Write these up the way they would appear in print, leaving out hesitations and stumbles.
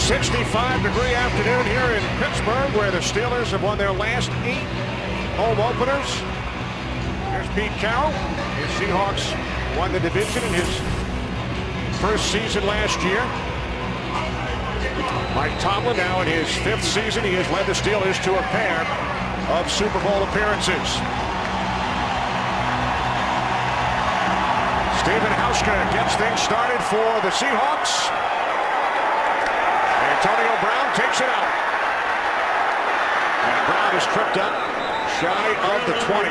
65-degree afternoon here in Pittsburgh, where the Steelers have won their last 8 home openers. Here's Pete Carroll. His Seahawks won the division in his first season last year. Mike Tomlin now in his 5th season. He has led the Steelers to a pair of Super Bowl appearances. Stephen Hauschka gets things started for the Seahawks. Antonio Brown takes it out. And Brown is tripped up shy of the 20.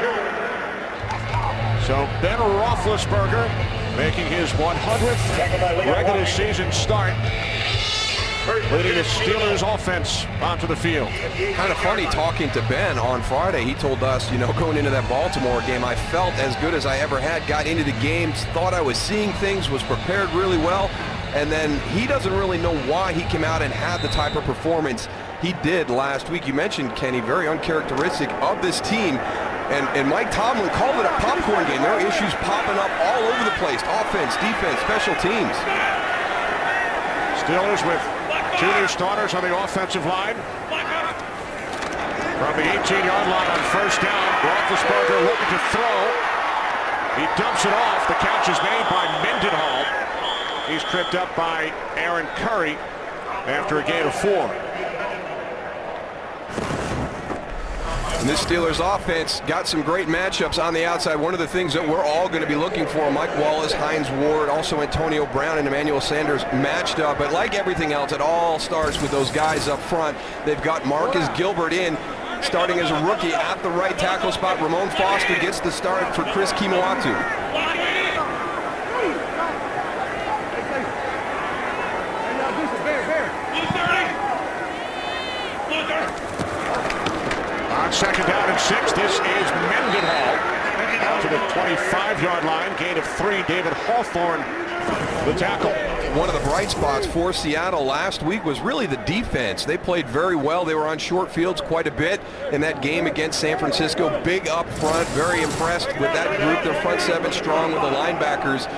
So Ben Roethlisberger making his 100th regular season start, leading the Steelers offense onto the field. Kind of funny talking to Ben on Friday. He told us, going into that Baltimore game, I felt as good as I ever had, got into the game, thought I was seeing things, was prepared really well. And then he doesn't really know why he came out and had the type of performance he did last week. You mentioned, Kenny, very uncharacteristic of this team. And Mike Tomlin called it a popcorn game. There are issues popping up all over the place. Offense, defense, special teams. Steelers with 2 new starters on the offensive line. From the 18-yard line on first down, Roethlisberger looking to throw. He dumps it off. The catch is made by Mendenhall. He's tripped up by Aaron Curry after a gain of 4. And this Steelers offense got some great matchups on the outside. One of the things that we're all going to be looking for, Mike Wallace, Hines Ward, also Antonio Brown and Emmanuel Sanders matched up. But like everything else, it all starts with those guys up front. They've got Marcus Gilbert in, starting as a rookie at the right tackle spot. Ramon Foster gets the start for Chris Kimoatu. On second down and 6, this is Mendenhall out to the 25-yard line. Gain of 3. David Hawthorne, the tackle. One of the bright spots for Seattle last week was really the defense. They played very well. They were on short fields quite a bit in that game against San Francisco. Big up front, very impressed with that group. Their front 7 strong with the linebackers.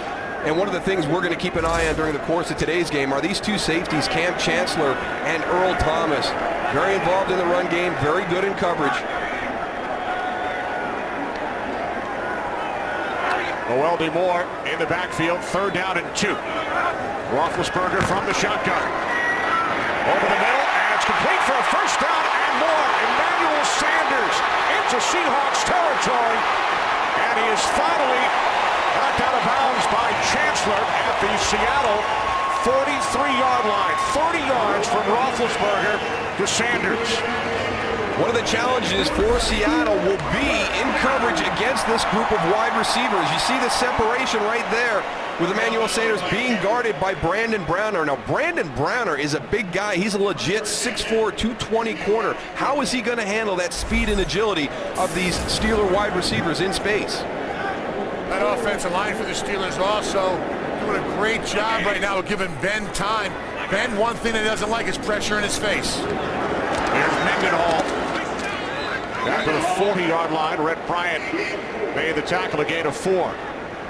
And one of the things we're going to keep an eye on during the course of today's game are these 2 safeties, Cam Chancellor and Earl Thomas. Very involved in the run game, very good in coverage. Weldy Moore in the backfield, 3rd down and 2. Roethlisberger from the shotgun. Over the middle, and it's complete for a first down and more. Emmanuel Sanders into Seahawks territory, and he is finally knocked out of bounds by Chancellor at the Seattle 43-yard line. 30 yards from Roethlisberger to Sanders. One of the challenges for Seattle will be in coverage against this group of wide receivers. You see the separation right there with Emmanuel Sanders being guarded by Brandon Browner. Now, Brandon Browner is a big guy. He's a legit 6'4", 220 corner. How is he going to handle that speed and agility of these Steeler wide receivers in space? That offensive line for the Steelers also doing a great job right now of giving Ben time. Ben, one thing that he doesn't like is pressure in his face. Here's Mendenhall. Back to the 40-yard line. Red Bryant made the tackle, a gain of 4.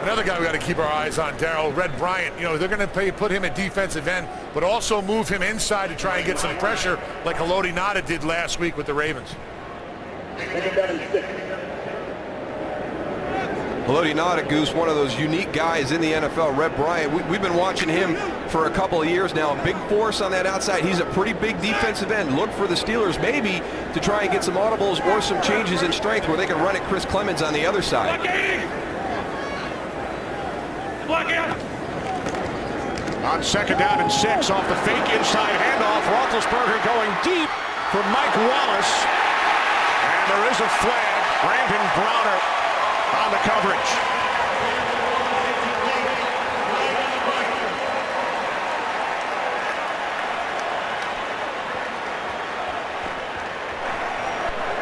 Another guy we got to keep our eyes on, Darryl, Red Bryant. They're going to put him at defensive end, but also move him inside to try and get some pressure like Haloti Ngata did last week with the Ravens. Haloti Ngata, Goose, one of those unique guys in the NFL. Red Bryant, we've been watching him for a couple of years now. Big force on that outside. He's a pretty big defensive end. Look for the Steelers maybe to try and get some audibles or some changes in strength where they can run at Chris Clemens on the other side. On second down and 6, off the fake inside handoff, Roethlisberger going deep for Mike Wallace. And there is a flag. Brandon Browner on the coverage.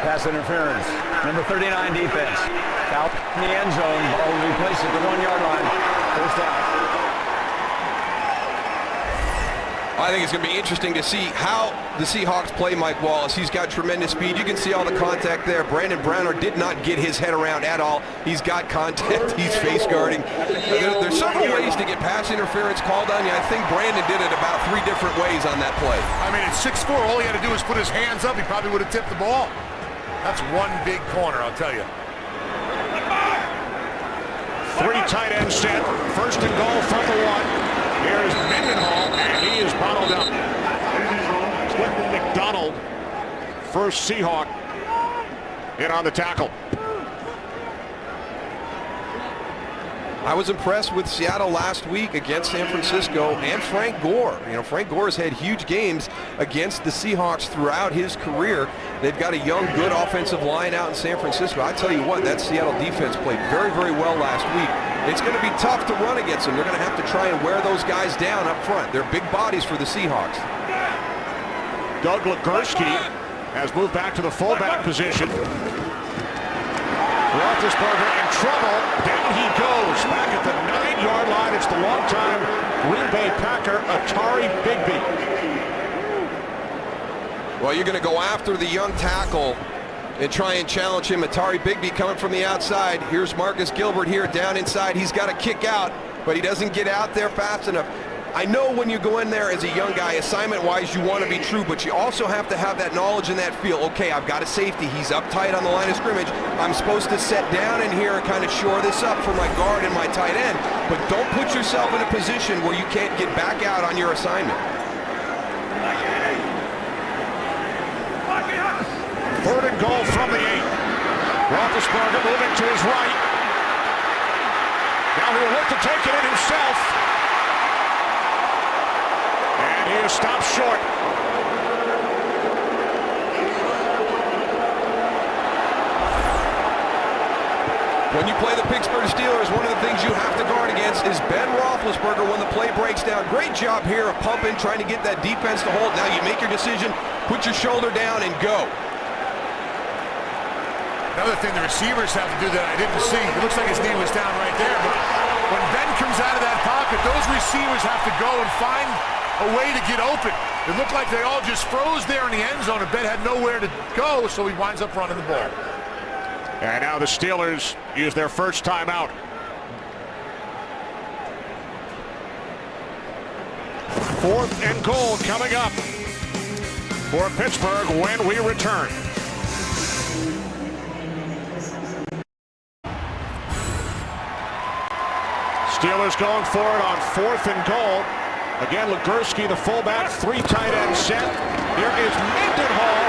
Pass interference. Number 39 defense. Out in the end zone. Ball will be placed at the 1-yard line. First down. I think it's going to be interesting to see how the Seahawks play Mike Wallace. He's got tremendous speed. You can see all the contact there. Brandon Browner did not get his head around at all. He's got contact. He's face guarding. There's several ways to get past pass interference called on you. I think Brandon did it about 3 different ways on that play. I mean, at 6'4", all he had to do was put his hands up. He probably would have tipped the ball. That's one big corner, I'll tell you. 3 tight end set. First and goal from the 1. Here's Mendenhall, and he is bottled up. Clinton McDonald, first Seahawk, in on the tackle. I was impressed with Seattle last week against San Francisco and Frank Gore. You know, Frank Gore has had huge games against the Seahawks throughout his career. They've got a young, good offensive line out in San Francisco. I tell you what, that Seattle defense played very, very well last week. It's going to be tough to run against them. They're going to have to try and wear those guys down up front. They're big bodies for the Seahawks. Doug Legursky has moved back to the fullback position. Roethlisberger in trouble. Down he goes. Back at the 9-yard line. It's the longtime Green Bay Packer, Atari Bigby. Well, you're going to go after the young tackle and try and challenge him. Atari Bigby coming from the outside. Here's Marcus Gilbert here down inside. He's got to kick out, but he doesn't get out there fast enough. I know when you go in there as a young guy, assignment-wise, you want to be true, but you also have to have that knowledge and that feel. Okay, I've got a safety. He's up tight on the line of scrimmage. I'm supposed to set down in here and kind of shore this up for my guard and my tight end, but don't put yourself in a position where you can't get back out on your assignment. Third and goal from the 8. Roethlisberger moving to his right. Now he'll look to take it in himself. And he is stopped short. When you play the Pittsburgh Steelers, one of the things you have to guard against is Ben Roethlisberger when the play breaks down. Great job here of pumping, trying to get that defense to hold. Now you make your decision, put your shoulder down, and go. Another thing the receivers have to do that I didn't see, it looks like his knee was down right there, but when Ben comes out of that pocket, those receivers have to go and find a way to get open. It looked like they all just froze there in the end zone, and Ben had nowhere to go, so he winds up running the ball. And now the Steelers use their first timeout. Fourth and goal coming up for Pittsburgh when we return. Steelers going for it on 4th and goal. Again, Legursky, the fullback, 3 tight end set. Here is Mendenhall.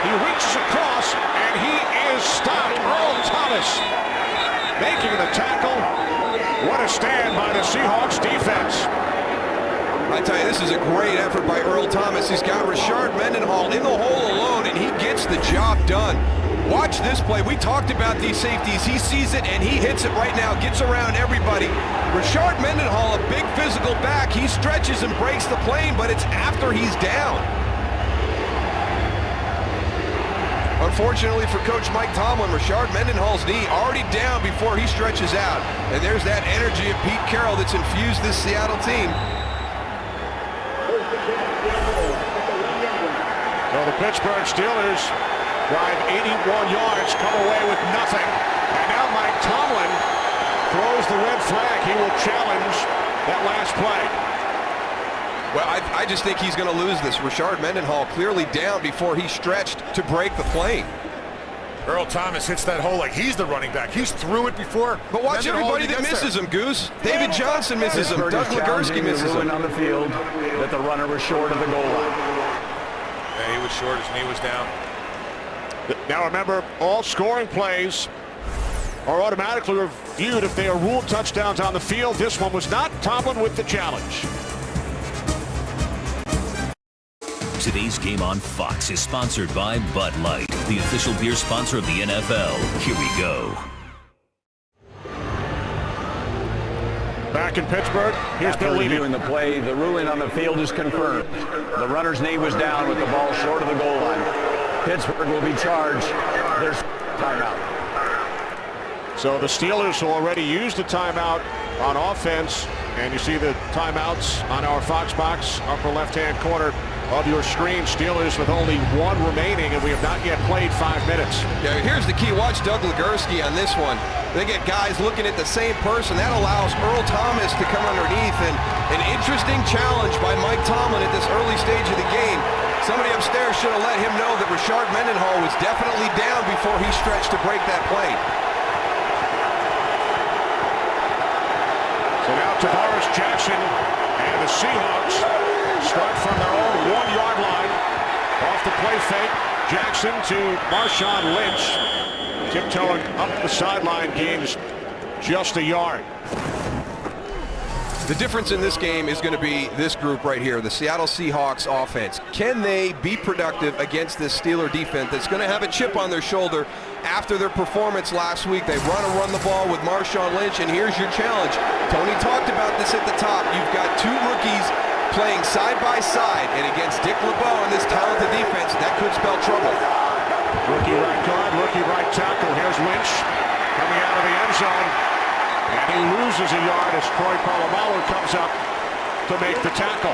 He reaches across, and he is stopped. Earl Thomas making the tackle. What a stand by the Seahawks defense. I tell you, this is a great effort by Earl Thomas. He's got Rashard Mendenhall in the hole alone, and he gets the job done. Watch this play. We talked about these safeties. He sees it, and he hits it right now. Gets around everybody. Rashard Mendenhall, a big physical back. He stretches and breaks the plane, but it's after he's down. Unfortunately for Coach Mike Tomlin, Rashard Mendenhall's knee already down before he stretches out. And there's that energy of Pete Carroll that's infused this Seattle team. Well, the Pittsburgh Steelers drive 81 yards, come away with nothing. And now Mike Tomlin throws the red flag. He will challenge that last play. Well, I just think he's going to lose this. Rashard Mendenhall clearly down before he stretched to break the plane. Earl Thomas hits that hole like he's the running back. He's through it before. But watch everybody that misses him, Goose. David Johnson misses him. Doug Legursky misses him. On the field that the runner was short of the goal line. Yeah, he was short. His knee was down. Now remember, all scoring plays are automatically reviewed if they are ruled touchdowns on the field. This one was not. Tomlin with the challenge. Today's game on Fox is sponsored by Bud Light, the official beer sponsor of the NFL. Here we go. Back in Pittsburgh, here's Bill Levy. Reviewing the play, the ruling on the field is confirmed. The runner's knee was down with the ball short of the goal line. Pittsburgh will be charged. There's timeout. So the Steelers will already use the timeout on offense, and you see the timeouts on our Fox box, upper left-hand corner of your screen. Steelers with only one remaining, and we have not yet played 5 minutes. Yeah, here's the key. Watch Doug Legursky on this one. They get guys looking at the same person. That allows Earl Thomas to come underneath, and an interesting challenge by Mike Tomlin at this early stage of the game. Somebody upstairs should have let him know that Rashard Mendenhall was definitely down before he stretched to break that play. So now Tavares Jackson and the Seahawks start from their own 1-yard line. Off the play fake, Jackson to Marshawn Lynch. Tiptoeing up the sideline, gains just a yard. The difference in this game is going to be this group right here, the Seattle Seahawks offense. Can they be productive against this Steeler defense that's going to have a chip on their shoulder after their performance last week? They run the ball with Marshawn Lynch, and here's your challenge. Tony talked about this at the top. You've got two rookies playing side by side, and against Dick LeBeau and this talented defense, that could spell trouble. Rookie right guard, rookie right tackle. Here's Lynch coming out of the end zone. And he loses a yard as Troy Polamalu comes up to make the tackle.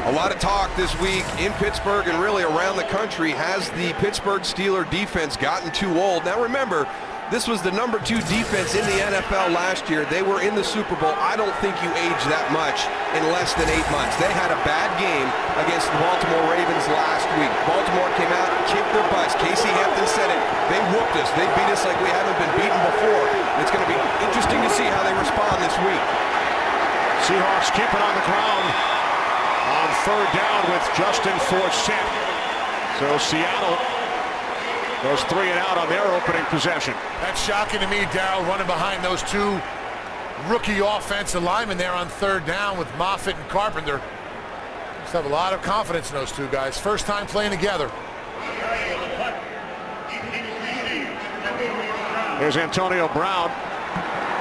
A lot of talk this week in Pittsburgh and really around the country. Has the Pittsburgh Steelers defense gotten too old? Now remember, this was the #2 defense in the NFL last year. They were in the Super Bowl. I don't think you age that much in less than 8 months. They had a bad game against the Baltimore Ravens last week. Baltimore came out and kicked their butts. Casey Hampton said it. They whooped us. They beat us like we haven't been beaten before. It's going to be interesting to see how they respond this week. Seahawks keep it on the ground on 3rd down with Justin Forsett. So Seattle goes 3 and out on their opening possession. That's shocking to me, Darryl, running behind those two rookie offensive linemen there on 3rd down with Moffitt and Carpenter. Just have a lot of confidence in those two guys. First time playing together. There's Antonio Brown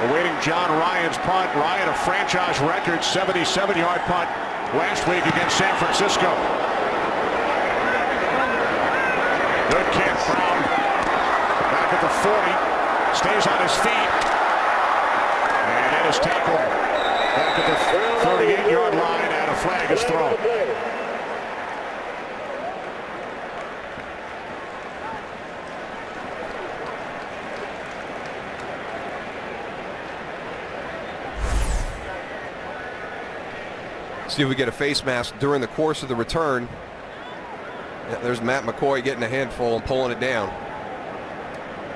awaiting John Ryan's punt. Ryan, a franchise record 77-yard punt last week against San Francisco. Good kick, Brown. Back at the 40. Stays on his feet. And it is tackled back at the 38-yard line, and a flag is thrown. See if we get a face mask during the course of the return. Yeah, there's Matt McCoy getting a handful and pulling it down.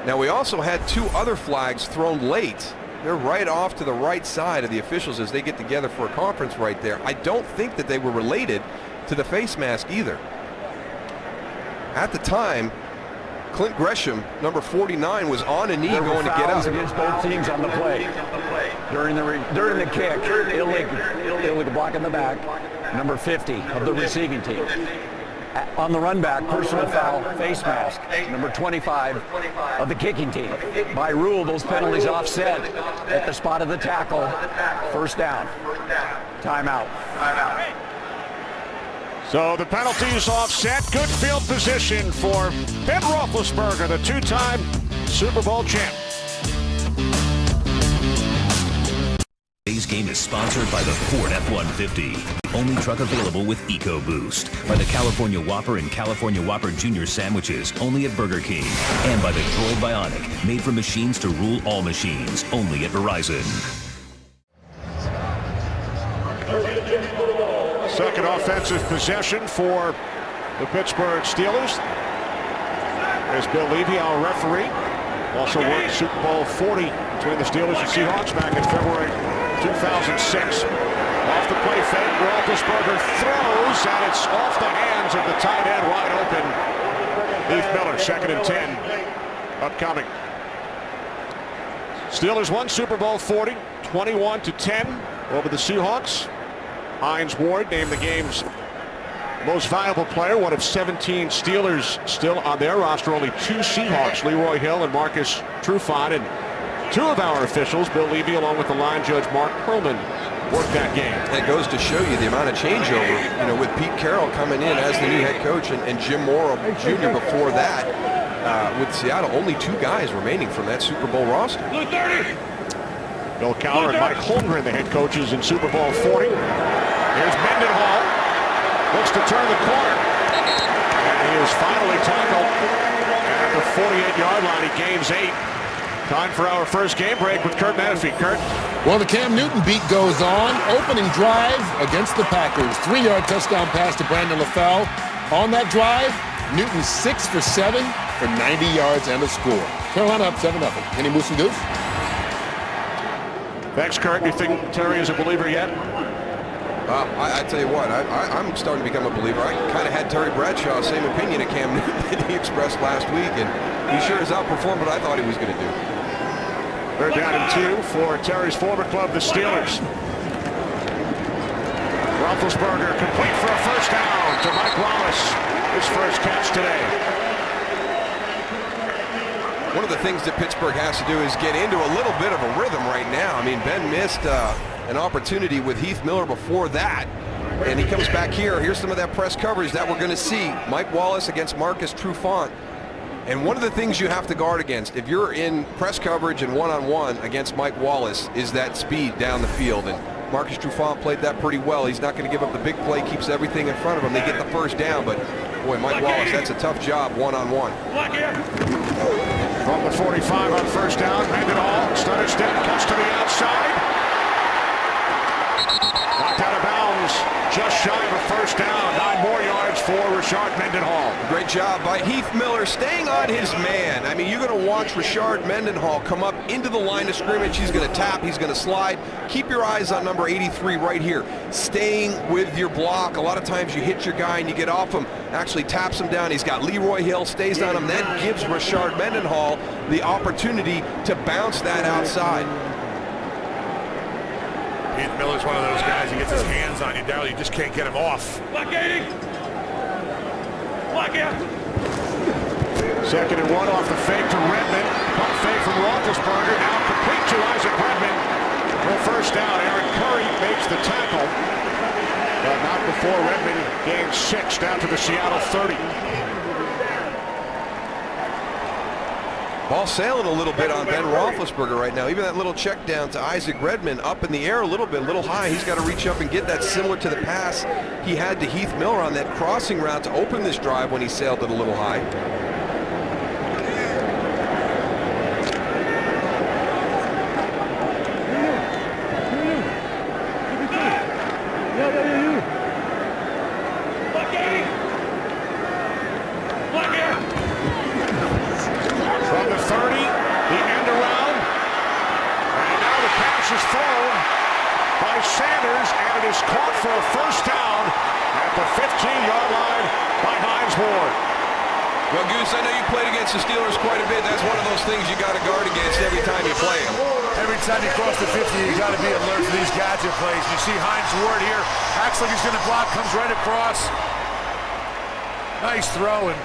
Now we also had 2 other flags thrown late. They're right off to the right side of the officials as they get together for a conference right there. I don't think that they were related to the face mask either. At the time, Clint Gresham, number 49, was on a knee going to get up. Against both teams on the play. During the kick, illegal block in the back, number 50 of the receiving team. On the run back, personal foul, face mask, number 25 of the kicking team. By rule, those penalties offset at the spot of the tackle. First down. Timeout. So the penalties offset. Good field position for Ben Roethlisberger, the 2-time Super Bowl champ. Today's game is sponsored by the Ford F-150. The only truck available with EcoBoost. By the California Whopper and California Whopper Jr. sandwiches, only at Burger King. And by the Droid Bionic, made from machines to rule all machines, only at Verizon. Second offensive possession for the Pittsburgh Steelers. There's Bill Levy, our referee. Also worked Super Bowl 40 between the Steelers and Seahawks back in February 2006. Off the play fake, Roethlisberger throws, and it's off the hands of the tight end, wide open. Heath Miller, 2nd and 10, upcoming. Steelers won Super Bowl 40, 21-10 over the Seahawks. Hines Ward named the game's most valuable player, one of 17 Steelers still on their roster. Only 2 Seahawks, Leroy Hill and Marcus Trufant, and 2 of our officials, Bill Levy along with the line judge Mark Perlman, worked that game. That goes to show you the amount of changeover, with Pete Carroll coming in as the new head coach and Jim Morrow Jr. before that. With Seattle, only 2 guys remaining from that Super Bowl roster. Bill Cowher and Mike Holmgren, the head coaches in Super Bowl 40. Here's Mendenhall. Looks to turn the corner. And he is finally tackled at the 48-yard line. He gains 8. Time for our first game break with Kurt Menefee. Kurt? Well, the Cam Newton beat goes on. Opening drive against the Packers. 3-yard touchdown pass to Brandon LaFell. On that drive, Newton 6 for 7 for 90 yards and a score. Carolina up 7-0. Kenny Moose and Goose. Thanks, Kurt. You think Terry is a believer yet? I tell you what, I'm starting to become a believer. I kind of had Terry Bradshaw, same opinion of Cam Newton that he expressed last week, and he sure has outperformed what I thought he was going to do. They're down in 2 for Terry's former club, the Steelers. Roethlisberger complete for a first down to Mike Wallace. His first catch today. One of the things that Pittsburgh has to do is get into a little bit of a rhythm right now. I mean, Ben missed an opportunity with Heath Miller before that, and he comes back here. Here's some of that press coverage that we're going to see. Mike Wallace against Marcus Trufant. And one of the things you have to guard against, if you're in press coverage and one-on-one against Mike Wallace, is that speed down the field. And Marcus Trufant played that pretty well. He's not going to give up the big play, keeps everything in front of him. They get the first down, but boy, Mike Wallace, that's a tough job one-on-one. From the 45 on first down, Mendenhall, stutter step, cuts to the outside. Knocked out of bounds, just shy of a first down. 9 more yards for Rashard Mendenhall. Great job by Heath Miller staying on his man. I mean, you're going to watch Rashard Mendenhall come up into the line of scrimmage. He's going to tap, he's going to slide. Keep your eyes on number 83 right here. Staying with your block. A lot of times you hit your guy and you get off him. Actually taps him down. He's got Leroy Hill, stays on him, then gives Rashard Mendenhall the opportunity to bounce that outside. Heath Miller's one of those guys, he gets his hands on you, Darryl, you just can't get him off. Block 80. Block out. 2nd and 1 off the fake to Redmond. Pump fake from Roethlisberger. Now complete to Isaac Redmond. For first down, Aaron Curry makes the tackle. But not before Redmond gains 6 down to the Seattle 30. Ball sailing a little bit on Ben Roethlisberger right now. Even that little check down to Isaac Redmond up in the air a little bit, a little high. He's got to reach up and get that, similar to the pass he had to Heath Miller on that crossing route to open this drive when he sailed it a little high. Well, Goose, I know you played against the Steelers quite a bit. That's one of those things you got to guard against every time you play them. Every time you cross the 50, you got to be alert for these gadget plays. You see Hines Ward here, acts like he's going to block, comes right across. Nice throw, and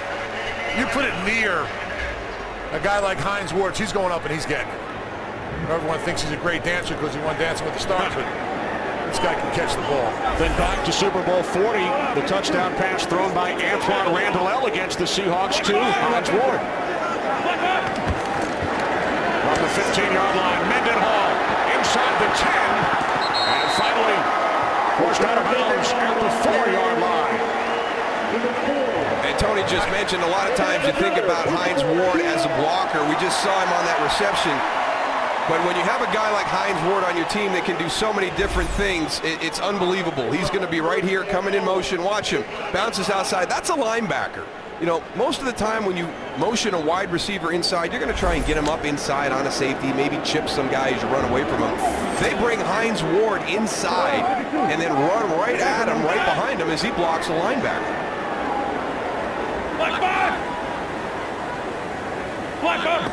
you put it near a guy like Hines Ward, he's going up and he's getting it. Everyone thinks he's a great dancer because he won Dancing with the Stars, but this guy can catch the ball. Then back to Super Bowl 40. The touchdown pass thrown by Antoine Randall against the Seahawks to Hines Ward. From the 15-yard line, Mendenhall inside the 10. And finally forced out of bounds at the 4-yard line. And Tony just mentioned a lot of times you think about Hines Ward as a blocker. We just saw him on that reception. But when you have a guy like Hines Ward on your team that can do so many different things, it's unbelievable. He's going to be right here, coming in motion. Watch him. Bounces outside. That's a linebacker. You know, most of the time when you motion a wide receiver inside, you're going to try and get him up inside on a safety, maybe chip some guy as you run away from him. They bring Hines Ward inside and then run right at him, right behind him as he blocks a linebacker. Block back! Block up!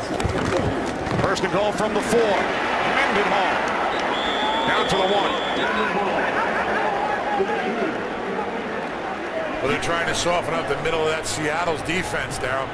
First and goal from the 4. Mendenhall down to the 1. Well, they're trying to soften up the middle of that Seattle's defense, Darryl.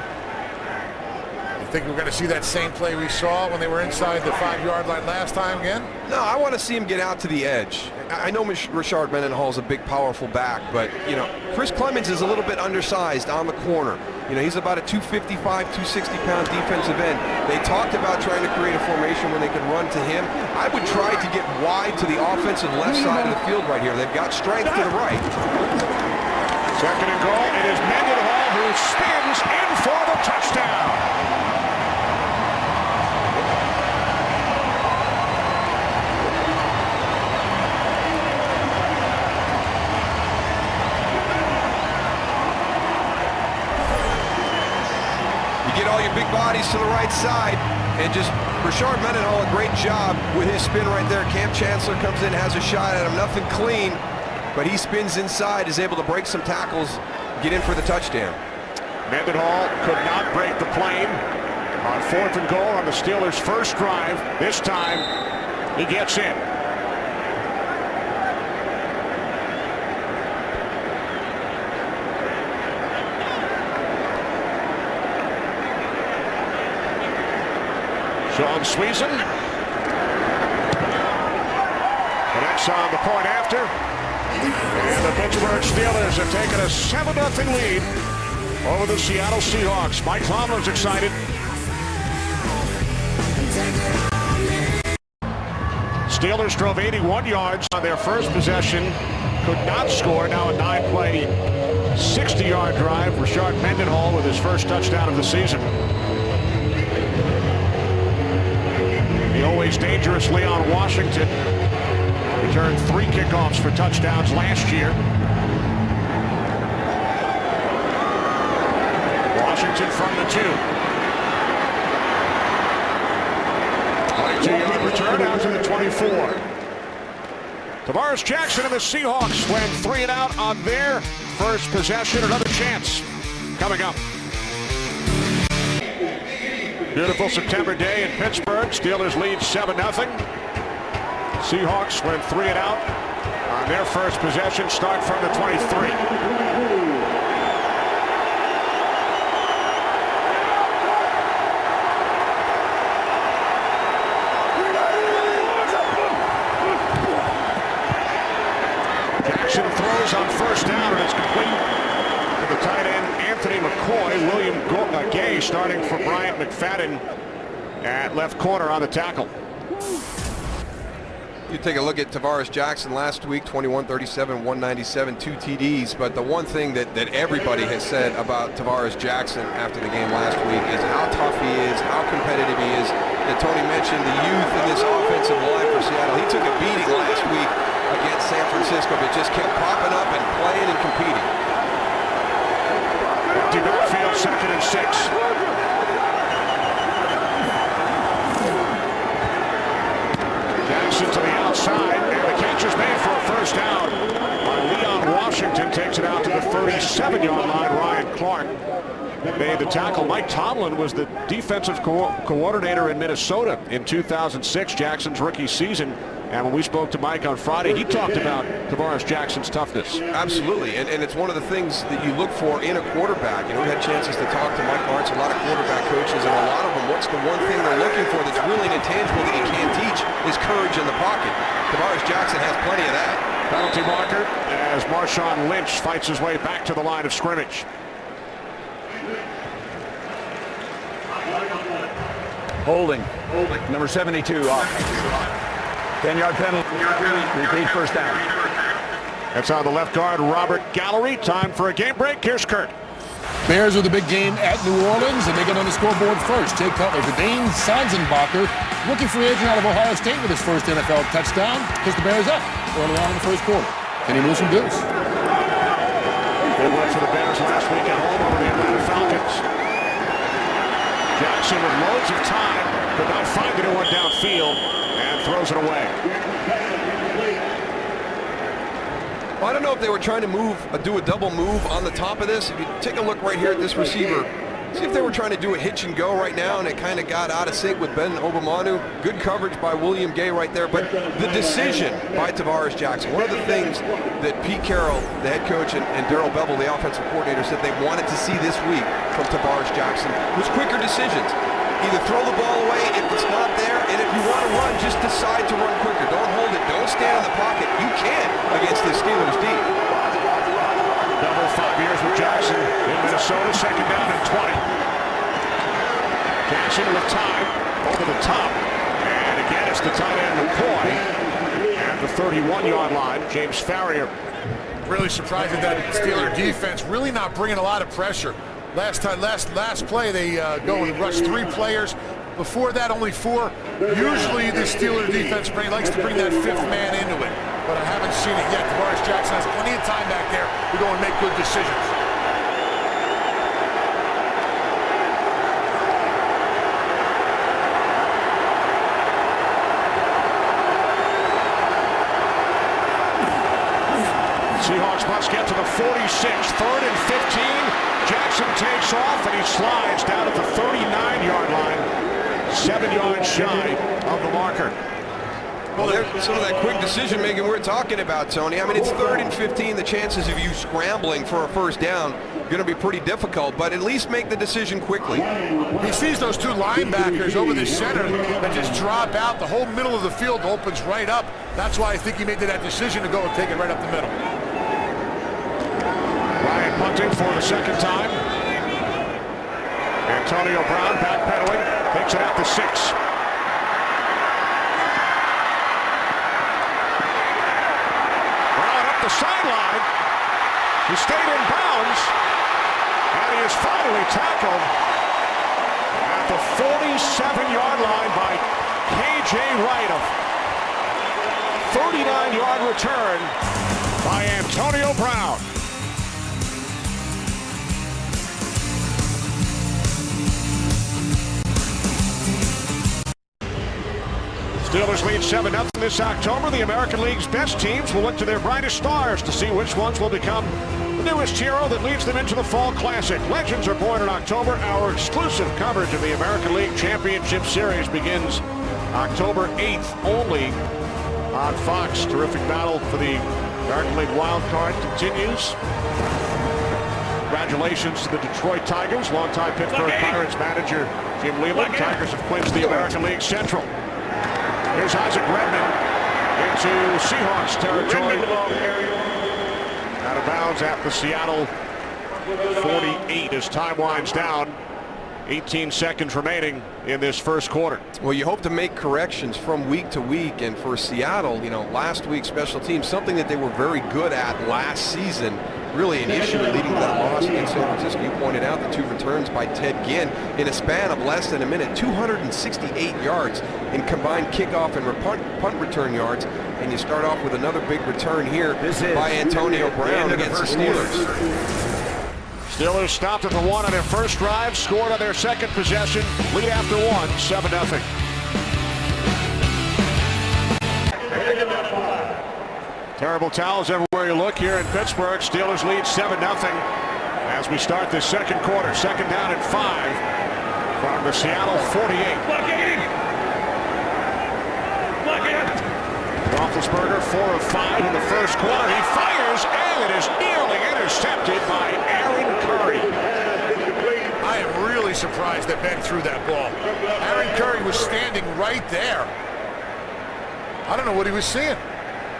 You think we're going to see that same play we saw when they were inside the 5-yard line last time again? No, I want to see him get out to the edge. I know Rashard Mendenhall's a big, powerful back, but, you know, Chris Clemens is a little bit undersized on the corner. You know, he's about a 255, 260-pound defensive end. They talked about trying to create a formation when they could run to him. I would try to get wide to the offensive left side of the field right here. They've got strength to the right. Second and goal. It is Mendenhall who spins in for the touchdown. Get all your big bodies to the right side, and just Rashard Mendenhall, a great job with his spin right there. Cam Chancellor comes in, has a shot at him, nothing clean, but he spins inside, is able to break some tackles, get in for the touchdown. Mendenhall could not break the plane on 4th and goal on the Steelers' first drive. This time, he gets in. Sean Sweezen connects on the point after. And the Pittsburgh Steelers have taken a 7-0 lead over the Seattle Seahawks. Mike Tomlin's excited. Steelers drove 81 yards on their first possession. Could not score. Now a 9-play, 60-yard drive. Rashard Mendenhall with his first touchdown of the season. The always dangerous Leon Washington returned 3 kickoffs for touchdowns last year. Washington from the 2. 22-yard return out to the 24. Tavares Jackson and the Seahawks went 3 and out on their first possession. Another chance coming up. Beautiful September day in Pittsburgh. Steelers lead 7-0. Seahawks went 3 and out on their first possession. Start from the 23. Jackson throws on first down and it's complete to the tight end Anthony McCoy. William Gay starting for Bryant McFadden at left corner on the tackle. You take a look at Tavares Jackson last week, 21, 37, 197, 2 TDs. But the one thing that everybody has said about Tavares Jackson after the game last week is how tough he is, how competitive he is. And Tony mentioned the youth in this offensive line for Seattle. He took a beating last week against San Francisco, but just kept popping up and playing and competing. Empty backfield, 2nd and 6. Jackson to the outside, and the catch is made for a first down. Leon Washington takes it out to the 37-yard line. Ryan Clark made the tackle. Mike Tomlin was the defensive coordinator in Minnesota in 2006, Jackson's rookie season. And when we spoke to Mike on Friday, he talked about Tavares Jackson's toughness. Absolutely, and it's one of the things that you look for in a quarterback. You know, we had chances to talk to Mike Lawrence, a lot of quarterback coaches, and a lot of them, what's the one thing they're looking for that's really intangible that you can't teach is courage in the pocket. Tavares Jackson has plenty of that. Penalty marker as Marshawn Lynch fights his way back to the line of scrimmage. Holding. Number 72 off. 10-yard penalty. Repeat first down. That's on the left guard, Robert Gallery. Time for a game break. Here's Kurt. Bears with a big game at New Orleans, and they get on the scoreboard first. Jay Cutler to Dane Sanzenbacher, rookie free agent out of Ohio State with his first NFL touchdown. Puts the Bears up early on in the first quarter. Can he move some goose? Good win for the Bears last week at home over the Atlanta Falcons. Jackson with loads of time, could not find anyone downfield, and throws it away. Well, I don't know if they were trying to do a double move on the top of this. If you take a look right here at this receiver, see if they were trying to do a hitch and go right now, and it kind of got out of sync with Ben Obamanu. Good coverage by William Gay right there, but the decision by Tavares Jackson, one of the things that Pete Carroll, the head coach, and Darrell Bevell, the offensive coordinator, said they wanted to see this week from Tavares Jackson was quicker decisions. Either throw the ball away if it's not there, and if you want to run, just decide to run quicker. Don't hold it. Don't stand in the pocket. You can against the Steelers D. Double 5 years with Jackson in Minnesota. Second down and 20. Jackson with time over the top. And again, it's the tight end McCoy at the 31-yard line. James Farrier Really surprised at that Steeler defense, really not bringing a lot of pressure. Last play, they go and rush 3 players. Before that, only 4. Usually the Steeler defense likes to bring that 5th man into it, but I haven't seen it yet. Tavares Jackson has plenty of time back there to go and make good decisions. Seahawks must get to the 46, 3rd and 15. Jackson takes off and he slides down at the 39-yard line, 7 yards shy of the marker. Well, there's some of that quick decision-making we're talking about, Tony. I mean, it's 3rd and 15. The chances of you scrambling for a first down are going to be pretty difficult, but at least make the decision quickly. He sees those 2 linebackers over the center that just drop out. The whole middle of the field opens right up. That's why I think he made that decision to go and take it right up the middle. Ryan punting for the 2nd time. Antonio Brown backpedaling, takes it out to 6. Brown up the sideline. He stayed in bounds, and he is finally tackled at the 47-yard line by K.J. Wright. A 39-yard return by Antonio Brown. Steelers lead 7-0 this October. The American League's best teams will look to their brightest stars to see which ones will become the newest hero that leads them into the Fall Classic. Legends are born in October. Our exclusive coverage of the American League Championship Series begins October 8th only on Fox. Terrific battle for the American League wild card continues. Congratulations to the Detroit Tigers. Longtime Pittsburgh Pirates manager Jim Leyland. Tigers have clinched the American League Central. Here's Isaac Redman into Seahawks territory. Out of bounds at the Seattle 48 as time winds down. 18 seconds remaining in this first quarter. Well, you hope to make corrections from week to week, and for Seattle, you know, last week's special teams, something that they were very good at last season, really an issue leading to that loss against San Francisco. You pointed out the 2 returns by Ted Ginn in a span of less than a minute, 268 yards in combined kickoff and punt return yards, and you start off with another big return here by Antonio Brown against the Steelers. Steelers stopped at the 1 on their first drive, scored on their second possession, lead after 1, 7-0. Terrible towels everywhere you look here in Pittsburgh. Steelers lead 7-0 as we start this second quarter. 2nd down and 5 from the Seattle 48. Roethlisberger 4 of 5 in the first quarter. He fires, and it is nearly intercepted by Aaron Curry. I am really surprised that Ben threw that ball. Aaron Curry was standing right there. I don't know what he was seeing.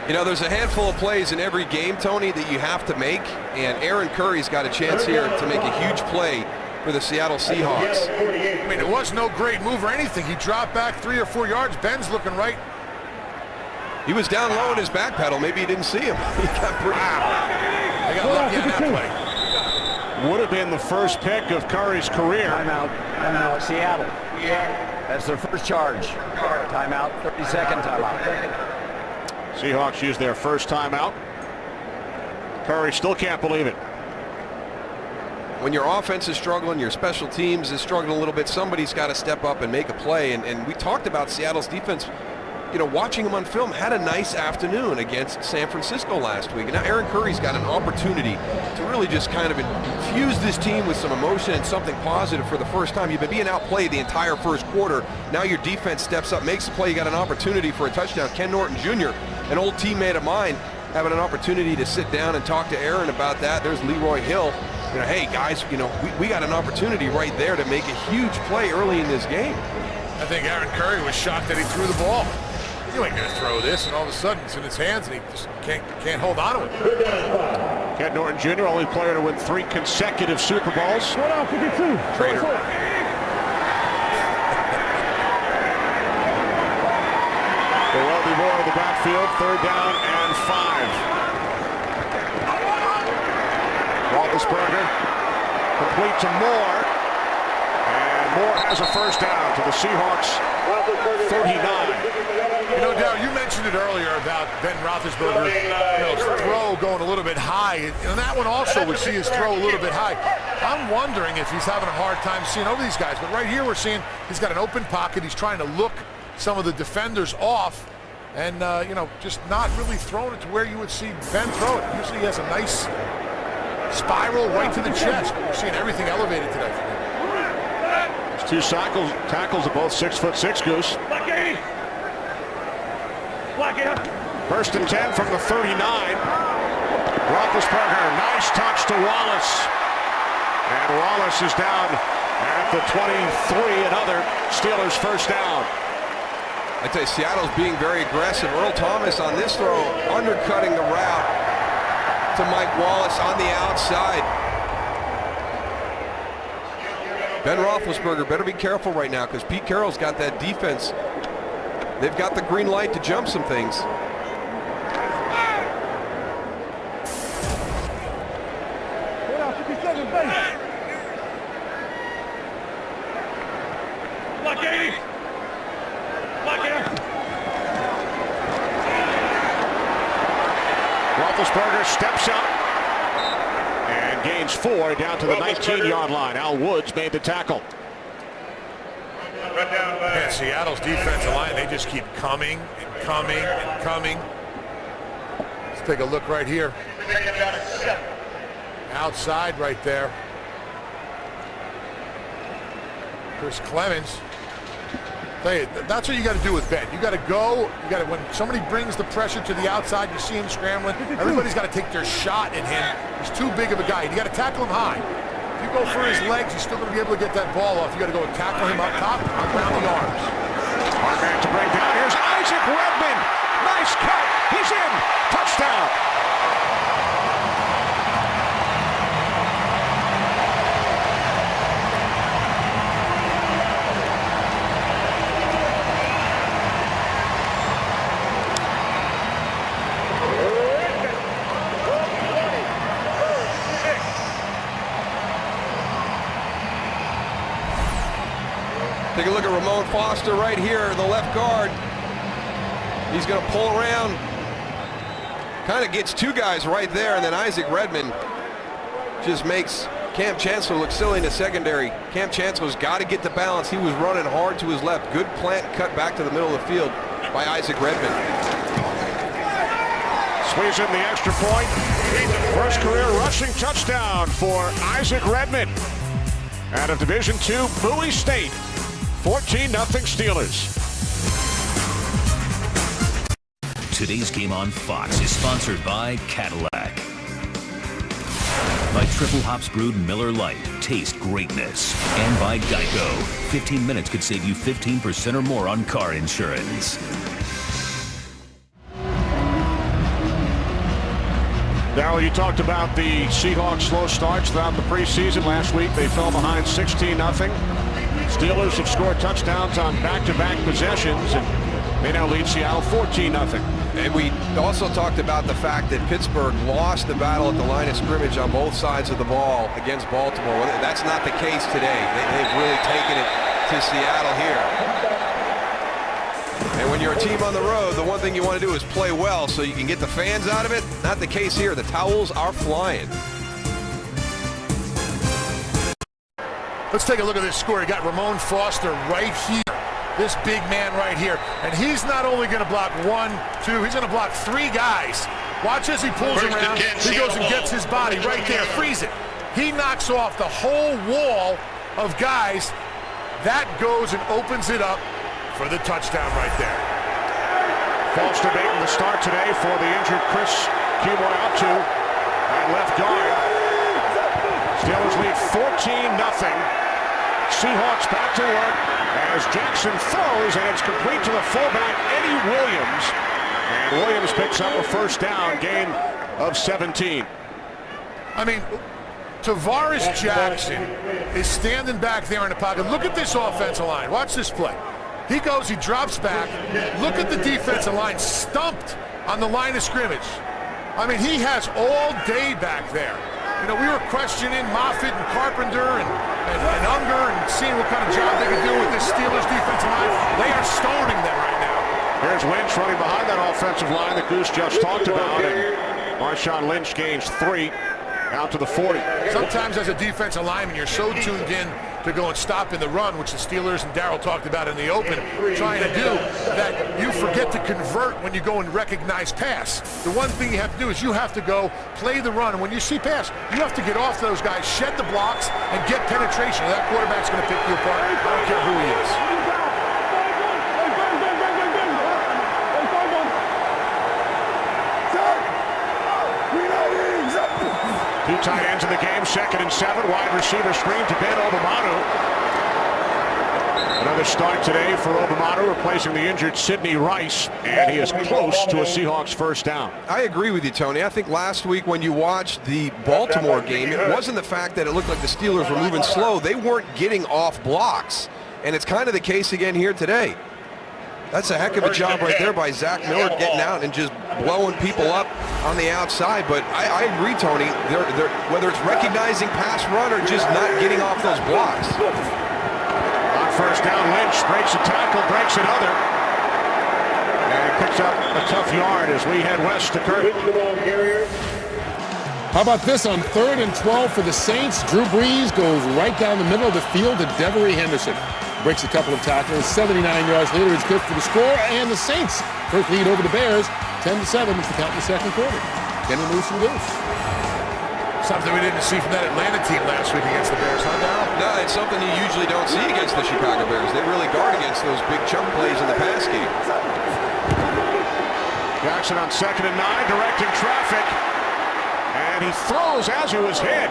You know, there's a handful of plays in every game, Tony, that you have to make, and Aaron Curry's got a chance here to make a huge play for the Seattle Seahawks. I mean, it was no great move or anything. He dropped back 3 or 4 yards. Ben's looking right. He was down low in his back pedal. Maybe he didn't see him. He got pretty. They got lucky on that play. Would have been the first pick of Curry's career. Timeout, Seattle. That's their first charge. Timeout, 30-second timeout. Seahawks use their first timeout. Curry still can't believe it. When your offense is struggling, your special teams is struggling a little bit, somebody's got to step up and make a play. And we talked about Seattle's defense. You know, watching him on film, had a nice afternoon against San Francisco last week. And now Aaron Curry's got an opportunity to really just kind of infuse this team with some emotion and something positive for the first time. You've been being outplayed the entire first quarter. Now your defense steps up, makes a play. You got an opportunity for a touchdown. Ken Norton Jr., an old teammate of mine, having an opportunity to sit down and talk to Aaron about that. There's Leroy Hill. You know, hey, guys, you know, we got an opportunity right there to make a huge play early in this game. I think Aaron Curry was shocked that he threw the ball. You ain't going to throw this, and all of a sudden it's in his hands, and he just can't hold on to it. Ken Norton Jr., only player to win 3 consecutive Super Bowls. Traitor. There will be more in the backfield. 3rd down and 5. Roethlisberger complete to Moore. And Moore has a first down to the Seahawks 39. You know, Darryl, you mentioned it earlier about Ben Roethlisberger, his throw going a little bit high. And that one also would see his throw a little bit high. I'm wondering if he's having a hard time seeing over these guys. But right here we're seeing he's got an open pocket. He's trying to look some of the defenders off. And, just not really throwing it to where you would see Ben throw it. Usually he has a nice spiral right to the chest. But we're seeing everything elevated today. There's two tackles of both 6'6" Goose. First and 10 from the 39. Roethlisberger, nice touch to Wallace. And Wallace is down at the 23. Another Steelers first down. I tell you, Seattle's being very aggressive. Earl Thomas on this throw, undercutting the route to Mike Wallace on the outside. Ben Roethlisberger better be careful right now because Pete Carroll's got that defense. They've got the green light to jump some things. Roethlisberger steps up and gains 4 down to the 19-yard line. Al Woods made the tackle. And Seattle's defensive line, they just keep coming and coming and coming. Let's take a look right here. Outside right there. Chris Clemens. That's what you got to do with Ben. You got to go. When somebody brings the pressure to the outside, you see him scrambling. Everybody's got to take their shot at him. He's too big of a guy. You got to tackle him high. If you go for his legs, he's still going to be able to get that ball off. You got to go and tackle him up top, around the arms. Hard man to bring down. Here's Isaac Redman. Nice cut. He's in. Touchdown. Take a look at Ramon Foster right here, the left guard. He's going to pull around. Kind of gets two guys right there, and then Isaac Redman just makes Cam Chancellor look silly in the secondary. Cam Chancellor's got to get the balance. He was running hard to his left. Good plant cut back to the middle of the field by Isaac Redman. Squeeze in the extra point. First career rushing touchdown for Isaac Redman. Out of Division II, Bowie State. 14-0 Steelers. Today's game on Fox is sponsored by Cadillac. By Triple Hops Brewed Miller Lite. Taste greatness. And by Geico. 15 minutes could save you 15% or more on car insurance. Darryl, you talked about the Seahawks' slow starts throughout the preseason. Last week they fell behind 16-0. Steelers have scored touchdowns on back-to-back possessions, and they now lead Seattle 14-0. And we also talked about the fact that Pittsburgh lost the battle at the line of scrimmage on both sides of the ball against Baltimore. Well, that's not the case today. They've really taken it to Seattle here. And when you're a team on the road, the one thing you want to do is play well so you can get the fans out of it. Not the case here. The towels are flying. Let's take a look at this score. You got Ramon Foster right here. This big man right here. And he's not only going to block 1, 2, he's going to block 3 guys. Watch as he pulls around. He goes and gets his body right there. Freeze it. He knocks off the whole wall of guys. That goes and opens it up for the touchdown right there. Foster making the start today for the injured Chris Kiwatu at left guard. Steelers lead 14-0. Seahawks back to work as Jackson throws, and it's complete to the fullback, Eddie Williams. And Williams picks up a first down, gain of 17. I mean, Tavares Jackson is standing back there in the pocket. Look at this offensive line. Watch this play. He goes, he drops back. Look at the defensive line stumped on the line of scrimmage. I mean, he has all day back there. You know, we were questioning Moffitt and Carpenter and Unger and seeing what kind of job they could do with this Steelers defensive line. They are stoning them right now. Here's Lynch running behind that offensive line that Goose just talked about. And Marshawn Lynch gains 3 out to the 40. Sometimes as a defensive lineman, you're so tuned in to go and stop in the run, which the Steelers and Darryl talked about in the open, trying to do, that you forget to convert when you go and recognize pass. The one thing you have to do is you have to go play the run, and when you see pass, you have to get off those guys, shed the blocks, and get penetration. That quarterback's going to pick you apart. I don't care who he is. Two tight ends in the game, 2nd and 7. Wide receiver screen to Ben Obamanu. Another start today for Obamanu, replacing the injured Sidney Rice, and he is close to a Seahawks first down. I agree with you, Tony. I think last week when you watched the Baltimore game, it wasn't the fact that it looked like the Steelers were moving slow. They weren't getting off blocks, and it's kind of the case again here today. That's a heck of a job right there by Zach Miller, getting out and just blowing people up on the outside. But I agree, Tony, whether it's recognizing pass run or just not getting off those blocks. On first down, Lynch breaks a tackle, breaks another, and picks up a tough yard as we head west to Kirk. How about this on 3rd and 12 for the Saints? Drew Brees goes right down the middle of the field to Devery Henderson. Breaks a couple of tackles. 79 yards later, it's good for the score, and the Saints first lead over the Bears. 10-7 is the count in the second quarter. Kenny Moose and Goose. Something we didn't see from that Atlanta team last week against the Bears, huh, Darryl? No, it's something you usually don't see against the Chicago Bears. They really guard against those big chunk plays in the pass game. Jackson on 2nd and 9, directing traffic. And he throws as he was hit.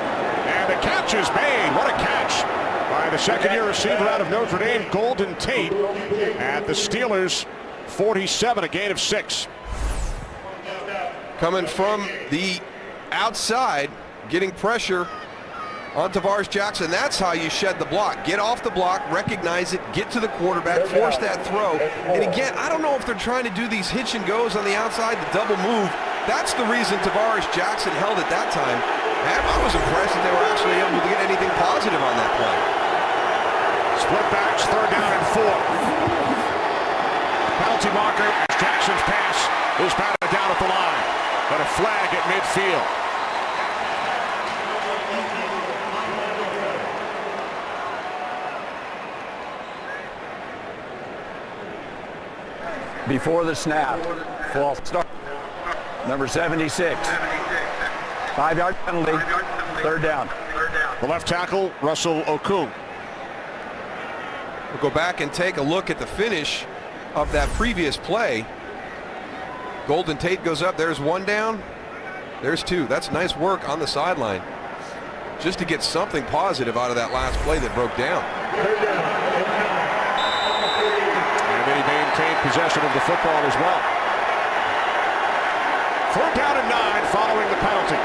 And the catch is made. What a catch by the second-year receiver out of Notre Dame, Golden Tate. At the Steelers, 47, a gain of 6. Coming from the outside, getting pressure on Tavares Jackson. That's how you shed the block. Get off the block, recognize it, get to the quarterback, force that throw. And again, I don't know if they're trying to do these hitch and goes on the outside, the double move. That's the reason Tavares Jackson held at that time. I was impressed that they were actually able to get anything positive on that play. Split backs, 3rd down and 4. Penalty marker as Jackson's pass is batted down at the line. But a flag at midfield. Before the snap, false start. Number 76. 5-yard penalty, 3rd down. The left tackle, Russell Okung. We'll go back and take a look at the finish of that previous play. Golden Tate goes up. There's 1 down. There's 2. That's nice work on the sideline, just to get something positive out of that last play that broke down. And then he maintained possession of the football as well. 3rd down and 9 following the penalty.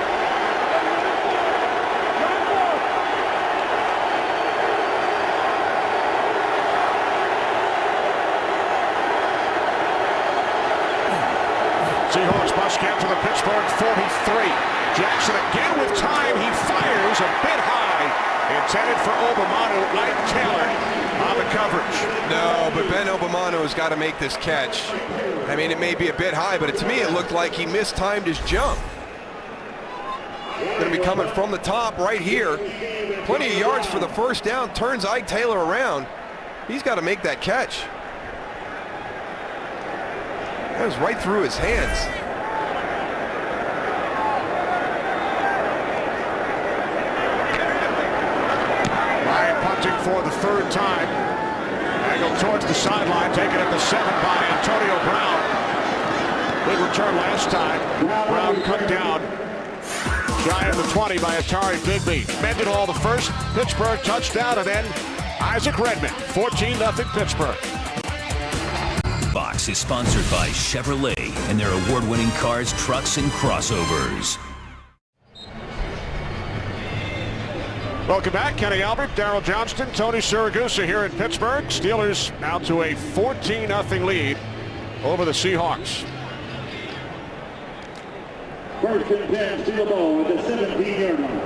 Seahawks must get to the Pittsburgh 43. Jackson again with time. He fires a bit high. Intended for Obamanu. Ike Taylor on the coverage. No, but Ben Obamanu has got to make this catch. I mean, it may be a bit high, but to me it looked like he mistimed his jump. Going to be coming from the top right here. Plenty of yards for the first down. Turns Ike Taylor around. He's got to make that catch. That was right through his hands. Ryan punting for the 3rd time. Angled towards the sideline, taken at the 7 by Antonio Brown. Good return last time. Brown cut down shy of the 20 by Atari Bigby. Mendenhall the first, Pittsburgh touchdown, and then Isaac Redmond. 14-0 Pittsburgh. Box is sponsored by Chevrolet and their award-winning cars, trucks, and crossovers. Welcome back. Kenny Albert, Darryl Johnston, Tony Siragusa here in Pittsburgh. Steelers now to a 14-0 lead over the Seahawks. First and 10, steal the ball at the 17-yard line.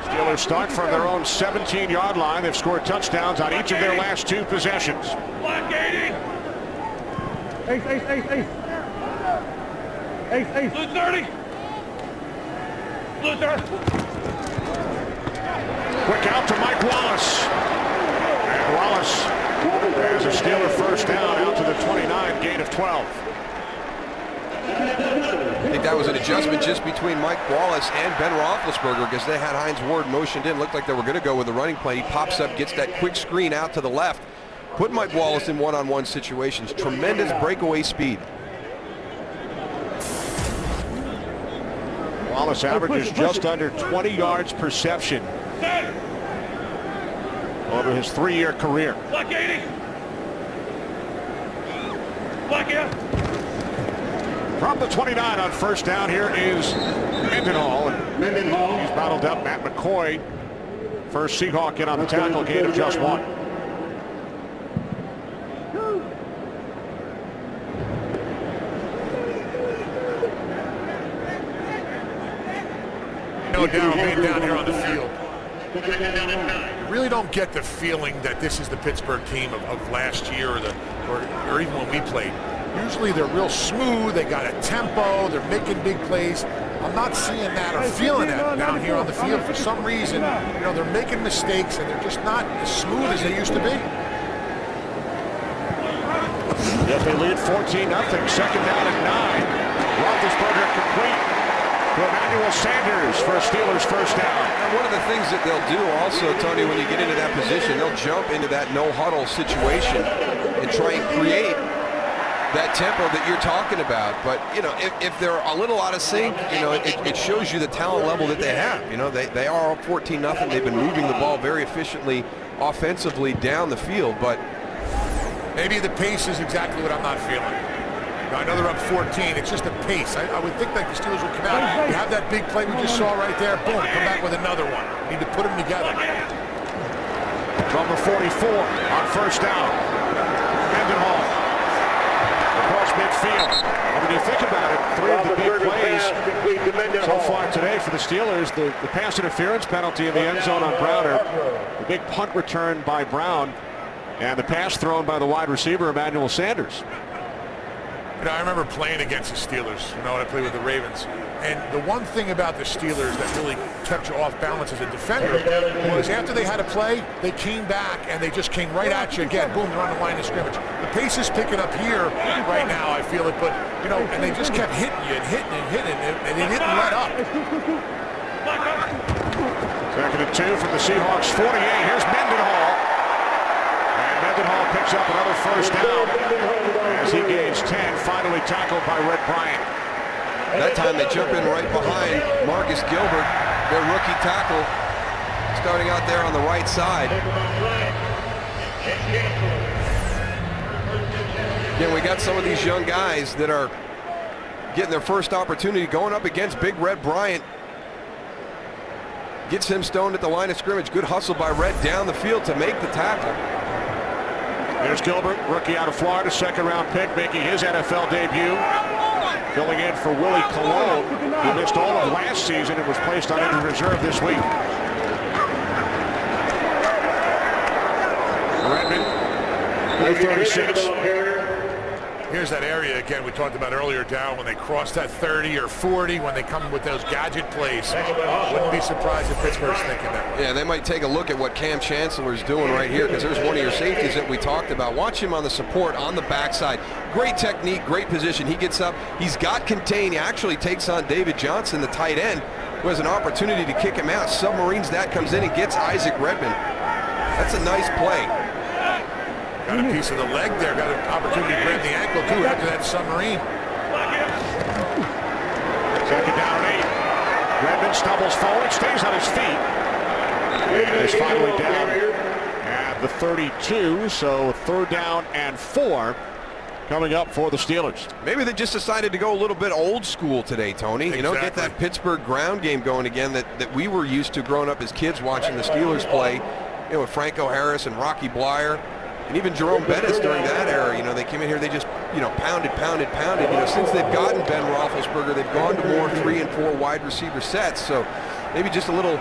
Steelers start from their own 17-yard line. They've scored touchdowns on each of their last 2 possessions. Black 80. Ace. Blue 30. Blue 30. Quick out to Mike Wallace. And Wallace has a Steeler first down out to the 29, gain of 12. I think that was an adjustment just between Mike Wallace and Ben Roethlisberger because they had Hines Ward motioned in. Looked like they were going to go with the running play. He pops up, gets that quick screen out to the left. Put Mike Wallace in one-on-one situations. Tremendous breakaway speed. Wallace averages just under 20 yards per reception over his 3-year career. Black 80. Black 80. From the 29 on first down, here is Mendenhall. He's battled up Matt McCoy. First Seahawk in on the tackle, gain of just 1. Down here on the field. You really don't get the feeling that this is the Pittsburgh team of last year or even when we played. Usually they're real smooth, they got a tempo, they're making big plays. I'm not seeing that or feeling that down here on the field. For some reason, they're making mistakes and they're just not as smooth as they used to be. Yes, they lead 14-0, second down and 9. Roethlisberger complete to Emmanuel Sanders for a Steelers first down. And one of the things that they'll do also, Tony, when you get into that position, they'll jump into that no-huddle situation and try and create that tempo that you're talking about. But, if they're a little out of sync, it shows you the talent level that they have. They are up 14-0. They've been moving the ball very efficiently offensively down the field, but maybe the pace is exactly what I'm not feeling. I know they're up 14. It's just the pace. I would think that the Steelers would come out. You have that big play we just saw right there. Boom, come back with another one. Need to put them together. Number 44 on first down. Mendenhall across midfield. And when you think about it, 3 of the big plays so far today for the Steelers, the pass interference penalty in the end zone on Browner, the big punt return by Brown, and the pass thrown by the wide receiver, Emmanuel Sanders. I remember playing against the Steelers, when I played with the Ravens. And the one thing about the Steelers that really kept you off balance as a defender was after they had a play, they came back and they just came right at you again. Boom, they're on the line of scrimmage. The pace is picking up here right now, I feel it. But, and they just kept hitting you and hitting, and they didn't let up. Second and 2 from the Seahawks 48. Here's Mendenhall. And Mendenhall picks up another first down as he gains 10, finally tackled by Red Bryant. that time they jump in right behind Marcus Gilbert, their rookie tackle, starting out there on the right side. Again, we got some of these young guys that are getting their first opportunity going up against Big Red Bryant. Gets him stoned at the line of scrimmage. Good hustle by Red down the field to make the tackle. There's Gilbert, rookie out of Florida, second-round pick, making his NFL debut. Filling in for Willie Colon, who missed all of last season and was placed on injured reserve this week. Redmond, 36. Here's that area again we talked about earlier, down when they cross that 30 or 40, when they come with those gadget plays. Wouldn't be surprised if Pittsburgh's thinking that way. Yeah, they might take a look at what Cam Chancellor's doing right here, because there's one of your safeties that we talked about. Watch him on the support on the backside. Great technique, great position. He gets up, he's got contained. He actually takes on David Johnson, the tight end, who has an opportunity to kick him out. Submarines that, comes in and gets Isaac Redmond. That's a nice play. Got a piece of the leg there, got an opportunity to grab the ankle too after that submarine. Second down and 8. Redmond stumbles forward, stays on his feet. And is finally down at the 32, so third down and 4 coming up for the Steelers. Maybe they just decided to go a little bit old school today, Tony. Exactly. You know, get that Pittsburgh ground game going again that we were used to growing up as kids watching the Steelers play, with Franco Harris and Rocky Bleier. And even Jerome Bettis during that era, they came in here, they just pounded. Since they've gotten Ben Roethlisberger, they've gone to more 3 and 4 wide receiver sets. So maybe just a little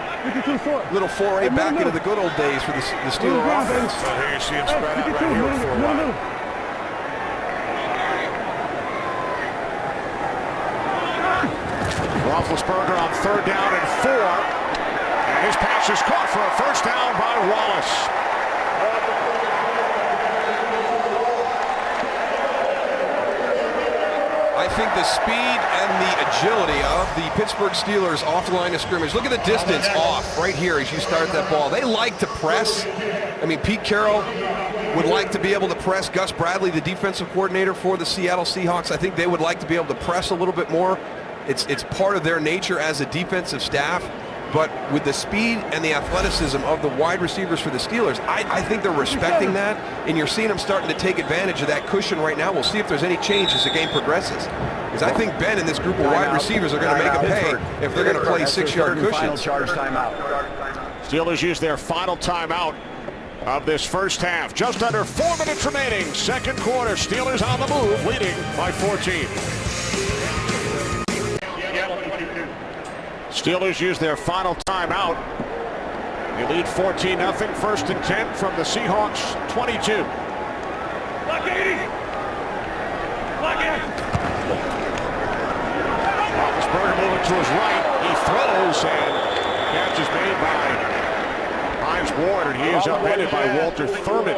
foray back into the good old days for the Steeler offense. So here you see him spread out right here for a while. Roethlisberger on 3rd down and 4. And his pass is caught for a first down by Wallace. I think the speed and the agility of the Pittsburgh Steelers off the line of scrimmage. Look at the distance off right here as you start that ball. They like to press. I mean, Pete Carroll would like to be able to press. Gus Bradley, the defensive coordinator for the Seattle Seahawks, I think they would like to be able to press a little bit more. It's part of their nature as a defensive staff. But with the speed and the athleticism of the wide receivers for the Steelers, I think they're respecting that, and you're seeing them starting to take advantage of that cushion right now. We'll see if there's any change as the game progresses. Because I think Ben and this group of wide receivers are going to make them pay if they're going to play 6-yard cushions. Final charge timeout. Steelers use their final timeout of this first half. Just under 4 minutes remaining. Second quarter. Steelers on the move, leading by 14. Steelers use their final timeout. They lead 14-0. 1st and 10 from the Seahawks 22. Block 80. Block 80. Roethlisberger moving to his right. He throws, and catch is made by Hines Ward, and he is upended by Walter Thurman.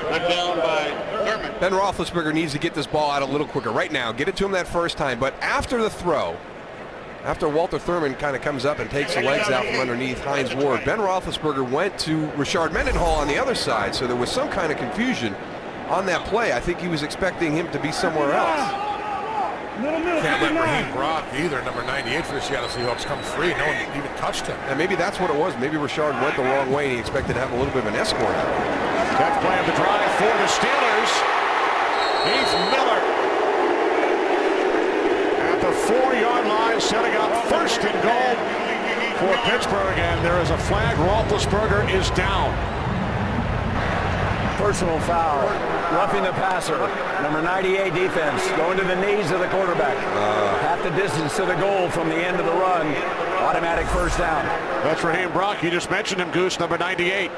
Down by Thurman. Ben Roethlisberger needs to get this ball out a little quicker right now. Get it to him that first time, but after the throw, after Walter Thurman kind of comes up and takes the legs out from underneath Hines Ward, Ben Roethlisberger went to Rashard Mendenhall on the other side, so there was some kind of confusion on that play. I think he was expecting him to be somewhere else. Can't let Raheem Brock either, number 98 for the Seattle Seahawks, come free. No one even touched him. And maybe that's what it was. Maybe Rashard went the wrong way and he expected to have a little bit of an escort. 10th play of the drive for the Steelers. Heath Miller at the 4-yard line, setting up 1st and goal for Pittsburgh, and there is a flag. Roethlisberger is down. Personal foul. Roughing the passer. Number 98 defense. Going to the knees of the quarterback. Half the distance to the goal from the end of the run. Automatic first down. That's Raheem Brock. You just mentioned him, Goose, number 98.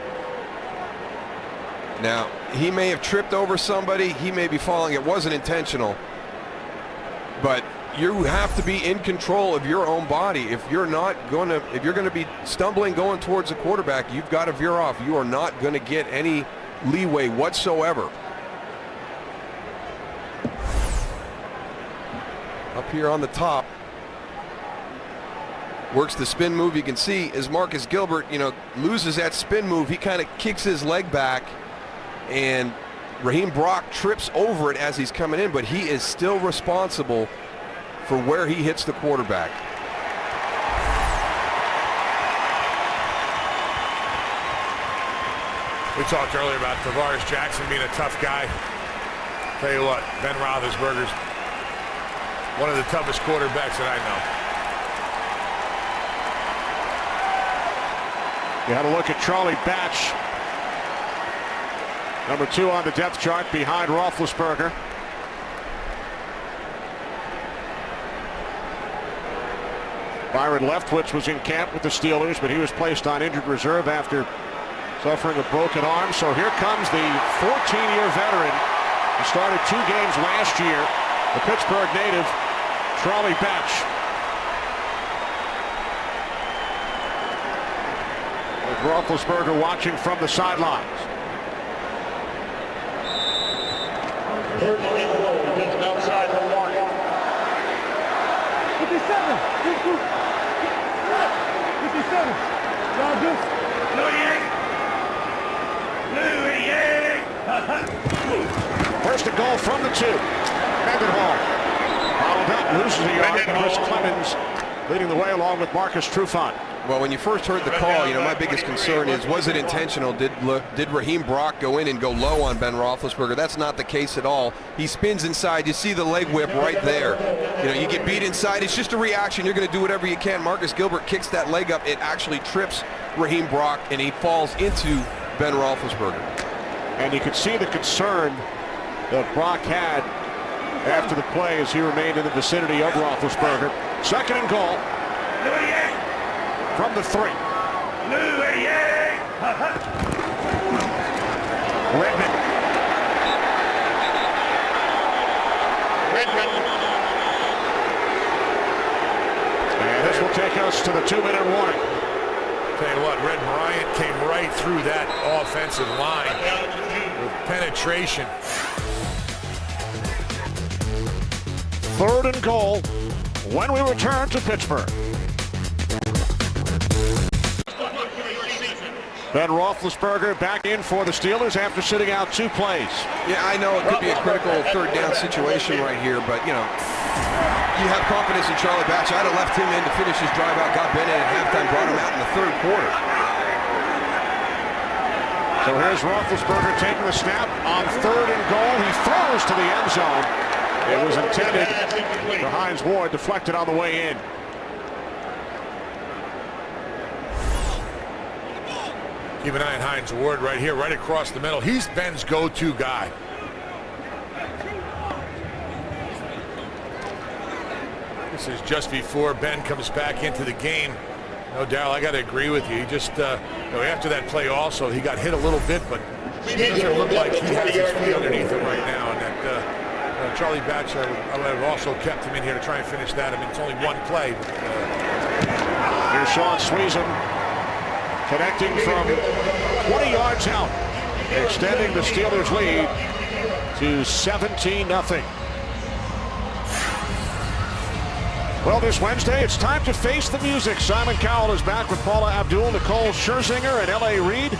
Now, he may have tripped over somebody. He may be falling. It wasn't intentional. But you have to be in control of your own body. If you're going to be stumbling going towards the quarterback, you've got to veer off. You are not going to get any leeway whatsoever. Up here on the top, works the spin move. You can see as Marcus Gilbert, loses that spin move, he kind of kicks his leg back, and Raheem Brock trips over it as he's coming in, but he is still responsible for where he hits the quarterback. We talked earlier about Tavares Jackson being a tough guy. Tell you what, Ben Roethlisberger's one of the toughest quarterbacks that I know. You had a look at Charlie Batch, number 2 on the depth chart behind Roethlisberger. Byron Leftwich was in camp with the Steelers, but he was placed on injured reserve after suffering a broken arm. So here comes the 14-year veteran who started 2 games last year, the Pittsburgh native, Charlie Batch. With Roethlisberger watching from the sidelines. Outside the 1. 57. 57. First and goal from the 2. Mendenhall followed up, loses a yard. Chris Clemens leading the way along with Marcus Trufant. Well, when you first heard the call, my biggest concern is, was it intentional? Did Raheem Brock go in and go low on Ben Roethlisberger? That's not the case at all. He spins inside. You see the leg whip right there. You get beat inside. It's just a reaction. You're going to do whatever you can. Marcus Gilbert kicks that leg up. It actually trips Raheem Brock, and he falls into Ben Roethlisberger. And you can see the concern that Brock had after the play as he remained in the vicinity of Roethlisberger. Second and goal from the 3. Redmond. And this will take us to the 2-minute warning. Tell you what, Red Bryant came right through that offensive line with penetration. Third and goal when we return to Pittsburgh. Ben Roethlisberger back in for the Steelers after sitting out 2 plays. Yeah, I know it could be a critical third down situation right here, but, you know, you have confidence in Charlie Batch. I'd have left him in to finish his drive out, got Ben in at halftime, brought him out in the 3rd quarter. So here's Roethlisberger taking the snap on 3rd and goal. He throws to the end zone. It was intended for Hines Ward, deflected on the way in. Keep an eye on Hines Ward right here, right across the middle. He's Ben's go-to guy. This is just before Ben comes back into the game. No, Darryl, I got to agree with you. He just, you know, after that play also, he got hit a little bit, but it doesn't look like he has his feet underneath him right now. And that Charlie Batch, I would have also kept him in here to try and finish that. I mean, it's only one play. Here's Sean Sweezum connecting from 20 yards out, extending the Steelers' lead to 17-0. Well, this Wednesday, it's time to face the music. Simon Cowell is back with Paula Abdul, Nicole Scherzinger, and L.A. Reid.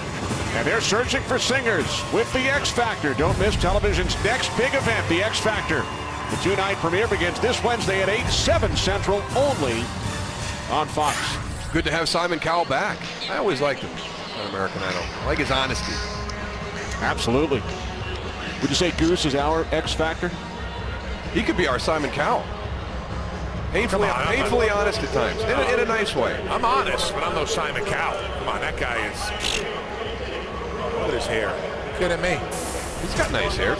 And they're searching for singers with the X Factor. Don't miss television's next big event, the X Factor. The 2-night premiere begins this Wednesday at 8, 7 Central, only on Fox. Good to have Simon Cowell back. I always liked him on American Idol. I like his honesty. Absolutely. Would you say Goose is our X Factor? He could be our Simon Cowell. Painfully honest at times, in a nice way. I'm honest, but I'm no Simon Cowell. Come on, that guy is... Look at his hair. You kidding me? He's got nice hair.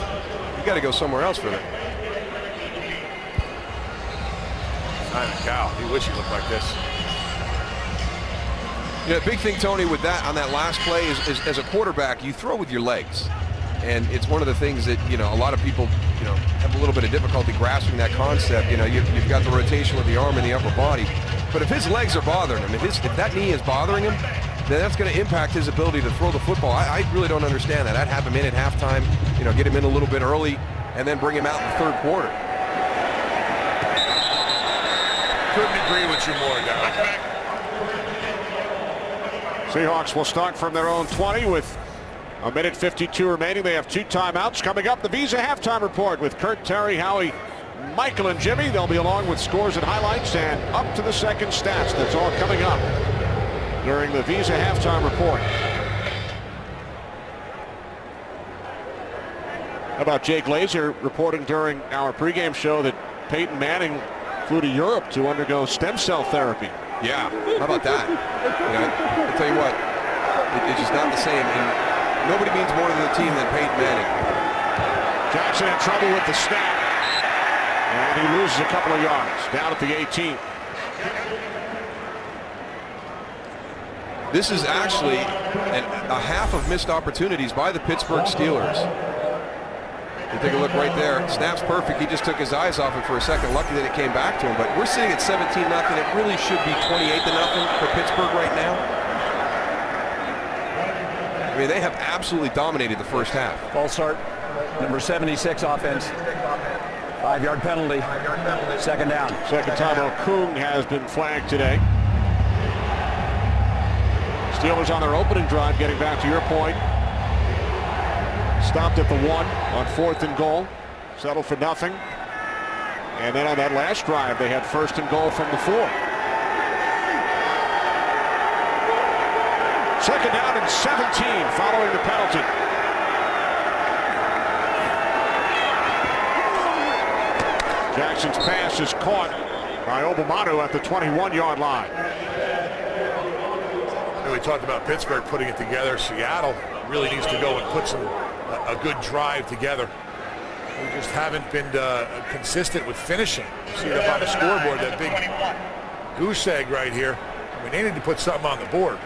You got to go somewhere else for that. Simon Cowell, he wish he looked like this. Yeah, big thing, Tony, with that on that last play is as a quarterback, you throw with your legs. And it's one of the things that, you know, a lot of people, you know, have a little bit of difficulty grasping that concept. You know, you've got the rotation with the arm and the upper body. But if his legs are bothering him, if that knee is bothering him, then that's going to impact his ability to throw the football. I really don't understand that. I'd have him in at halftime, you know, get him in a little bit early, and then bring him out in the 3rd quarter. Couldn't agree with you more, Darryl. Seahawks will start from their own 20 with a minute 52 remaining. They have 2 timeouts. Coming up, the Visa halftime report with Kurt, Terry, Howie, Michael, and Jimmy. They'll be along with scores and highlights and up to the second stats. That's all coming up during the Visa halftime report. How about Jake Glazer reporting during our pregame show that Peyton Manning flew to Europe to undergo stem cell therapy? Yeah, how about that? You know, I'll tell you what, it's just not the same. And nobody means more to the team than Peyton Manning. Jackson in trouble with the snap. And he loses a couple of yards down at the 18. This is actually a half of missed opportunities by the Pittsburgh Steelers. You take a look right there. Snap's perfect. He just took his eyes off it for a second. Lucky that it came back to him. But we're sitting at 17-0. It really should be 28-0 for Pittsburgh right now. I mean, they have absolutely dominated the first half. False start, number 76 offense. 5-yard penalty. Second down. Second time Okung has been flagged today. Steelers on their opening drive, getting back to your point. Stopped at the 1 on 4th and goal. Settled for nothing. And then on that last drive, they had 1st and goal from the 4. Second down and 17 following the penalty. Jackson's pass is caught by Obamanu at the 21-yard line. We talked about Pittsburgh putting it together. Seattle really needs to go and put a good drive together. We just haven't been consistent with finishing. You see it up on the scoreboard, that big goose egg right here. I mean, they need to put something on the board.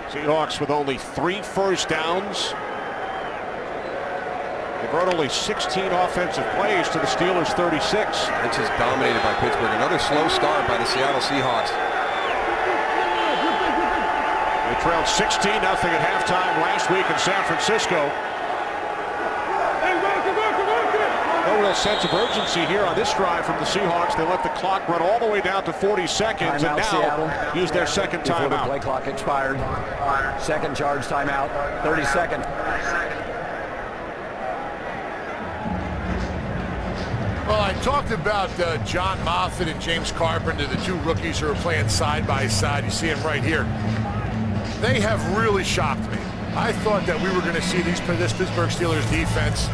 Seahawks with only 3 first downs. They brought only 16 offensive plays to the Steelers' 36. It's just dominated by Pittsburgh. Another slow start by the Seattle Seahawks. They trailed 16-0 at halftime last week in San Francisco. No real sense of urgency here on this drive from the Seahawks. They let the clock run all the way down to 40 seconds and now Seattle. use their second Before the timeout. play clock expired. Second charge timeout, 30 seconds. Well, I talked about John Moffitt and James Carpenter, the 2 rookies who are playing side by side. You see them right here. They have really shocked me. I thought that we were going to see this Pittsburgh Steelers defense,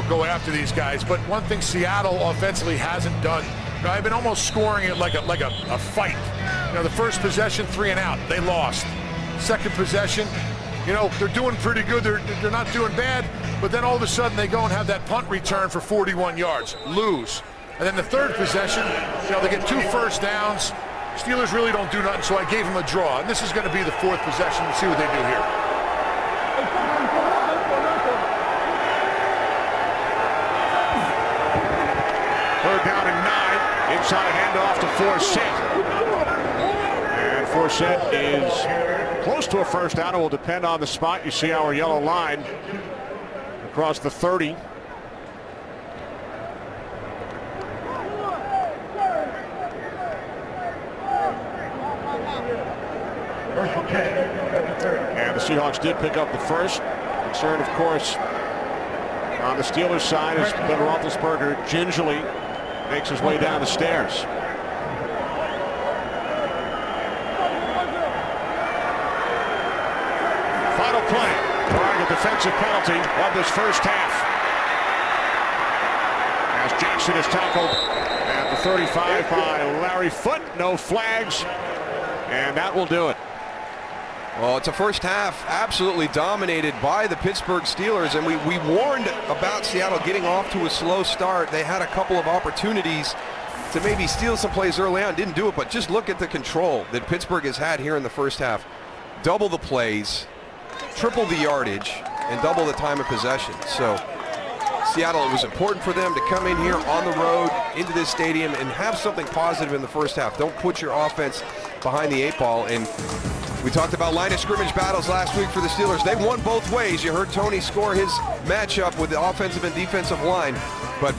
go after these guys. But one thing Seattle offensively hasn't done, I've been almost scoring it like a fight. The first possession, 3 and out, they lost. Second possession, they're doing pretty good. They're not doing bad. But then all of a sudden they go and have that punt return for 41 yards, lose. And then the third possession, they get 2 first downs. Steelers really don't do nothing, so I gave them a draw. And this is going to be the 4th possession. Let's see what they do here. Third down and 9. Inside handoff to Forsett. And Forsett is close to a first down. It will depend on the spot. You see our yellow line across the 30. And the Seahawks did pick up the first. Concern, of course, on the Steelers side is Ben Roethlisberger gingerly makes his way down the stairs. Final play, drawing a defensive penalty of this first half. As Jackson is tackled at the 35 by Larry Foote. No flags, and that will do it. Well, it's a first half absolutely dominated by the Pittsburgh Steelers, and we warned about Seattle getting off to a slow start. They had a couple of opportunities to maybe steal some plays early on, didn't do it, but just look at the control that Pittsburgh has had here in the first half. Double the plays, triple the yardage, and double the time of possession. So Seattle, it was important for them to come in here on the road into this stadium and have something positive in the first half. Don't put your offense behind the 8 ball. And we talked about line of scrimmage battles last week for the Steelers. They won both ways. You heard Tony score his matchup with the offensive and defensive line, but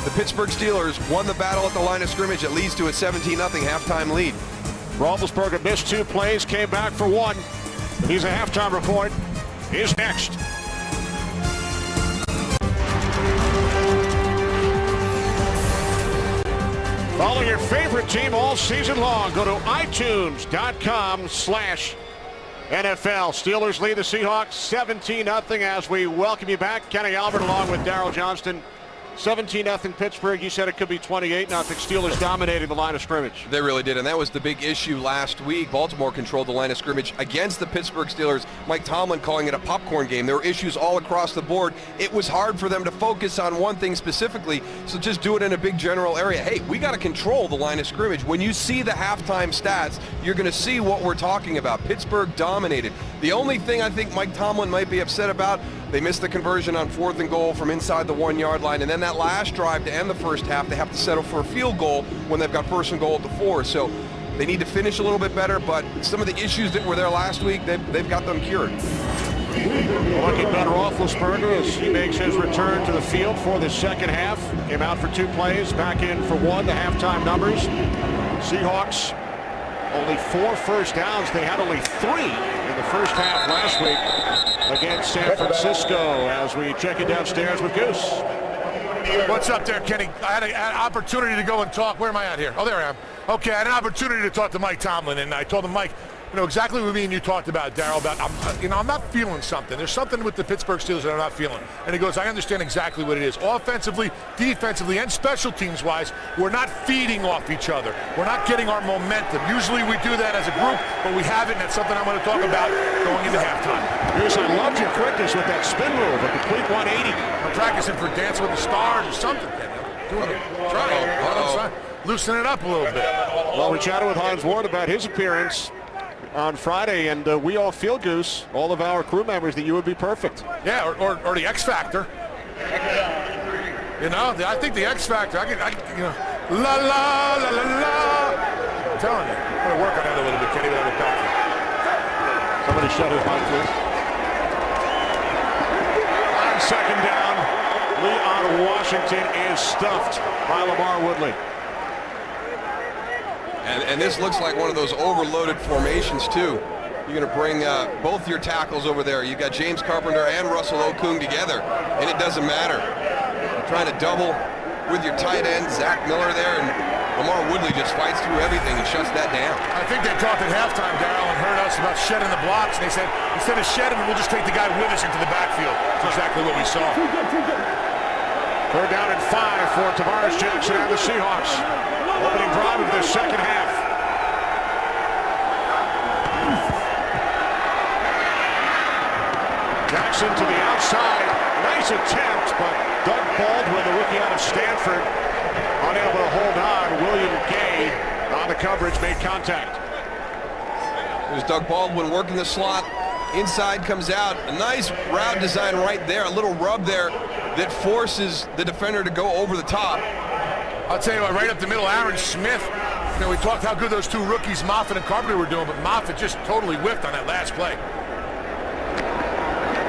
the Pittsburgh Steelers won the battle at the line of scrimmage. It leads to a 17-0 halftime lead. Roethlisberger missed 2 plays, came back for 1. He's a halftime report. Is next. Follow your favorite team all season long. Go to iTunes.com/NFL. Steelers lead the Seahawks 17-0 as we welcome you back. Kenny Albert along with Darryl Johnston. 17-0 Pittsburgh. You said it could be 28-0. Steelers dominating the line of scrimmage. They really did, and that was the big issue last week. Baltimore controlled the line of scrimmage against the Pittsburgh Steelers. Mike Tomlin calling it a popcorn game. There were issues all across the board. It was hard for them to focus on one thing specifically, so just do it in a big general area. Hey, we got to control the line of scrimmage. When you see the halftime stats, you're going to see what we're talking about. Pittsburgh dominated. The only thing I think Mike Tomlin might be upset about, they missed the conversion on 4th and goal from inside the 1-yard line, and then that last drive to end the first half, they have to settle for a field goal when they've got 1st and goal at the 4. So they need to finish a little bit better, but some of the issues that were there last week, they've got them cured. Lucky Ben Roethlisberger as he makes his return to the field for the second half. Came out for 2 plays, back in for 1. The halftime numbers. Seahawks only 4 first downs. They had only 3 in the first half last week against San Francisco. As we check it downstairs with Goose. What's up there, Kenny? I had an opportunity to go and talk. Where am I at here? Oh, there I am. Okay, I had an opportunity to talk to Mike Tomlin, and I told him, Mike, you know, exactly what me and you talked about, Darryl, about, I'm not feeling something. There's something with the Pittsburgh Steelers that I'm not feeling. And he goes, I understand exactly what it is. Offensively, defensively, and special teams-wise, we're not feeding off each other. We're not getting our momentum. Usually we do that as a group, but we haven't, and that's something I'm going to talk about going into halftime. Bruce, I loved your quickness with that spin move, a complete 180. I'm practicing for Dancing with the Stars or something, Kenny. Try it. Loosen it up a little bit. Well, we chatted with Hans Ward about his appearance on Friday, and we all feel, Goose, all of our crew members, that you would be perfect. Yeah, or the X Factor. You know, I think the X Factor, you know, la la la la la. I'm telling you, I'm going to work on that a little bit, Kenny, but I'll back you. Somebody shut his mic, please. On second down, Leon Washington is stuffed by Lamar Woodley. And this looks like one of those overloaded formations, too. You're going to bring both your tackles over there. You've got James Carpenter and Russell Okung together, and it doesn't matter. You're trying to double with your tight end, Zach Miller there, and Lamar Woodley just fights through everything and shuts that down. I think they talked at halftime, Darryl, and heard us about shedding the blocks, and they said, instead of shedding them, we'll just take the guy with us into the backfield. That's exactly what we saw. Third down and 5 for Tavares Jackson and the Seahawks. Opening drive of the second half. Jackson to the outside. Nice attempt, but Doug Baldwin, the rookie out of Stanford, unable to hold on. William Gay on the coverage made contact. There's Doug Baldwin working the slot. Inside comes out. A nice route design right there. A little rub there that forces the defender to go over the top. I'll tell you what, right up the middle, Aaron Smith. You know, we talked how good those two rookies, Moffitt and Carpenter, were doing, but Moffitt just totally whiffed on that last play.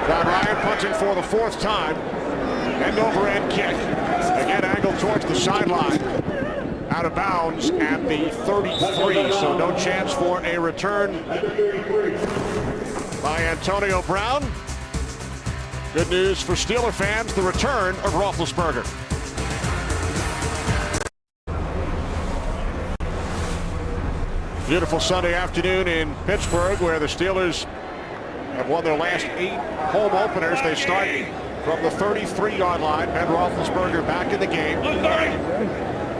John Ryan punting for the 4th time. End over end kick. Again angled towards the sideline. Out of bounds at the 33, so no chance for a return by Antonio Brown. Good news for Steeler fans, the return of Roethlisberger. Beautiful Sunday afternoon in Pittsburgh, where the Steelers have won their last 8 home openers. They start from the 33-yard line. Ben Roethlisberger back in the game.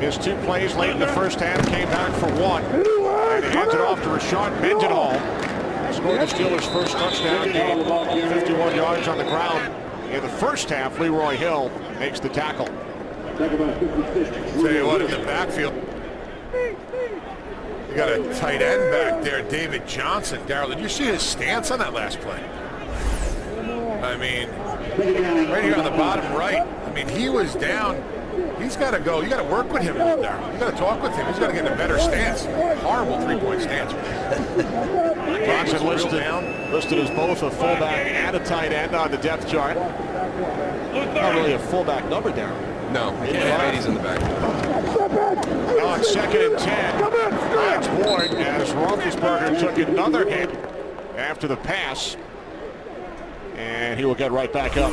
His 2 plays late in the first half came back for 1. And hands it off to Rashard Mendenhall. Scored the Steelers' first touchdown game. 51 yards on the ground. In the first half, Leroy Hill makes the tackle. Tell you what, in the backfield, you got a tight end back there, David Johnson. Darryl, did you see his stance on that last play? I mean, right here on the bottom right. I mean, he was down. He's got to go. You got to work with him, Darryl. You got to talk with him. He's got to get in a better stance. Horrible 3-point stance. Johnson listed as both a fullback and a tight end on the depth chart. Not really a fullback number, Darryl. No, he can't have 80s in the back. On 2nd and 10, Ryan's Ward as Roethlisberger took another hit after the pass, and he will get right back up.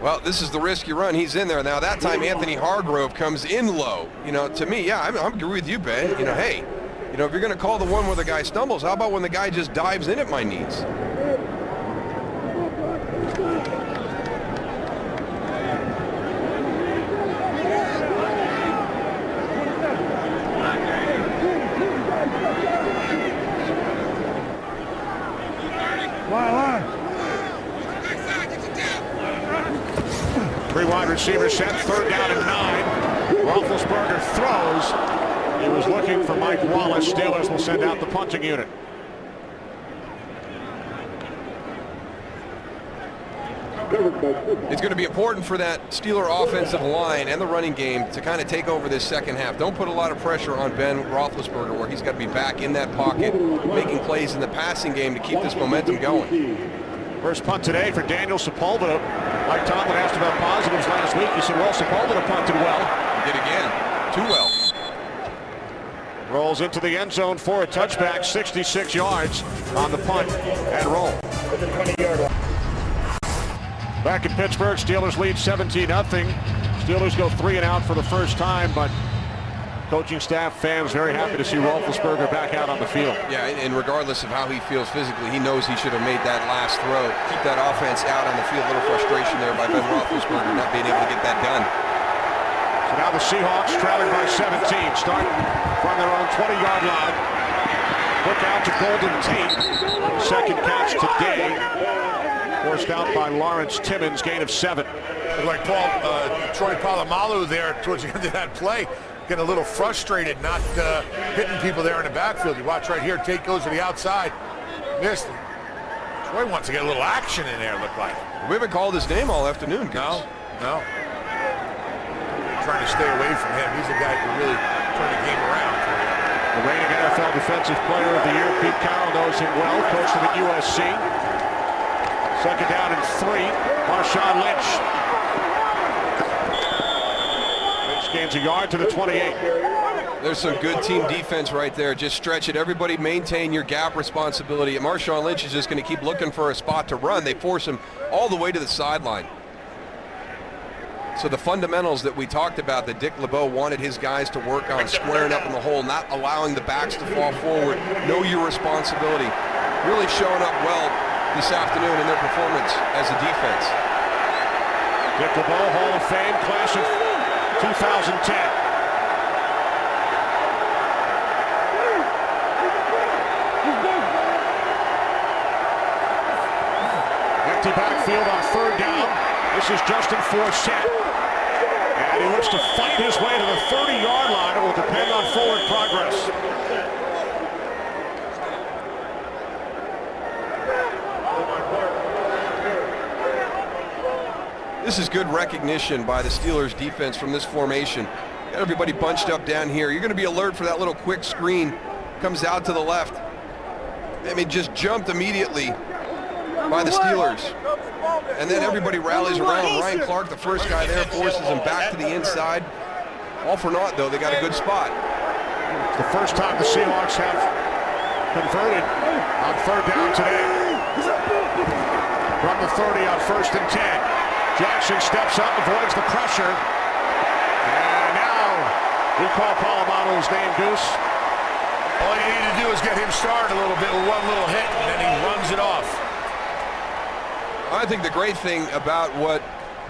Well, this is the risk you run. He's in there now. That time, Anthony Hargrove comes in low. You know, to me, yeah, I'm agree with you, Ben. You know, hey, you know, if you're going to call the one where the guy stumbles, how about when the guy just dives in at my knees? Three wide receivers set, 3rd down and 9. Roethlisberger throws. He was looking for Mike Wallace. Steelers will send out the punting unit. It's going to be important for that Steeler offensive line and the running game to kind of take over this second half. Don't put a lot of pressure on Ben Roethlisberger, where he's got to be back in that pocket, making plays in the passing game to keep this momentum going. First punt today for Daniel Sepulveda. Mike Tomlin asked about positives last week. He said, well, Sepulveda punted well. He did again. Too well. Rolls into the end zone for a touchback, 66 yards on the punt and roll. Back in Pittsburgh, Steelers lead 17-0. Steelers go 3 and out for the first time, but Coaching staff, fans very happy to see Roethlisberger back out on the field. Yeah, and regardless of how he feels physically, he knows he should have made that last throw. Keep that offense out on the field. A little frustration there by Ben Roethlisberger not being able to get that done. So now the Seahawks trailing by 17, starting from their own 20-yard line. Look out to Golden Tate. Second catch today. Forced out by Lawrence Timmons, gain of 7. Like Troy Polamalu there towards the end of that play, getting a little frustrated, not hitting people there in the backfield. You watch right here, Tate goes to the outside, missed him. Troy wants to get a little action in there, look like. We haven't called his name all afternoon, guys. No. Trying to stay away from him. He's the guy who can really turn the game around. The reigning NFL Defensive Player of the Year, Pete Carroll, knows him well, coached him at USC. Second down and 3, Marshawn Lynch. Lynch gains a yard to the 28. There's some good team defense right there. Just stretch it. Everybody maintain your gap responsibility. Marshawn Lynch is just going to keep looking for a spot to run. They force him all the way to the sideline. So the fundamentals that we talked about, that Dick LeBeau wanted his guys to work on, squaring up in the hole, not allowing the backs to fall forward, know your responsibility, really showing up well this afternoon in their performance as a defense. Dick LeBeau, Hall of Fame, class of 2010. Empty backfield on third down. This is Justin Forsett. And he looks to fight his way to the 30-yard line. It will depend on forward progress. This is good recognition by the Steelers defense from this formation. Got everybody bunched up down here. You're going to be alert for that little quick screen. Comes out to the left. I mean, just jumped immediately by the Steelers. And then everybody rallies around. Ryan Clark, the first guy there, forces him back to the inside. All for naught, though. They got a good spot. It's the first time the Seahawks have converted on third down today. From the 30 on 1st and 10. Jackson steps up, avoids the pressure. And now we call Polamalu's name, Goose. All you need to do is get him started a little bit with one little hit, and then he runs it off. I think the great thing about what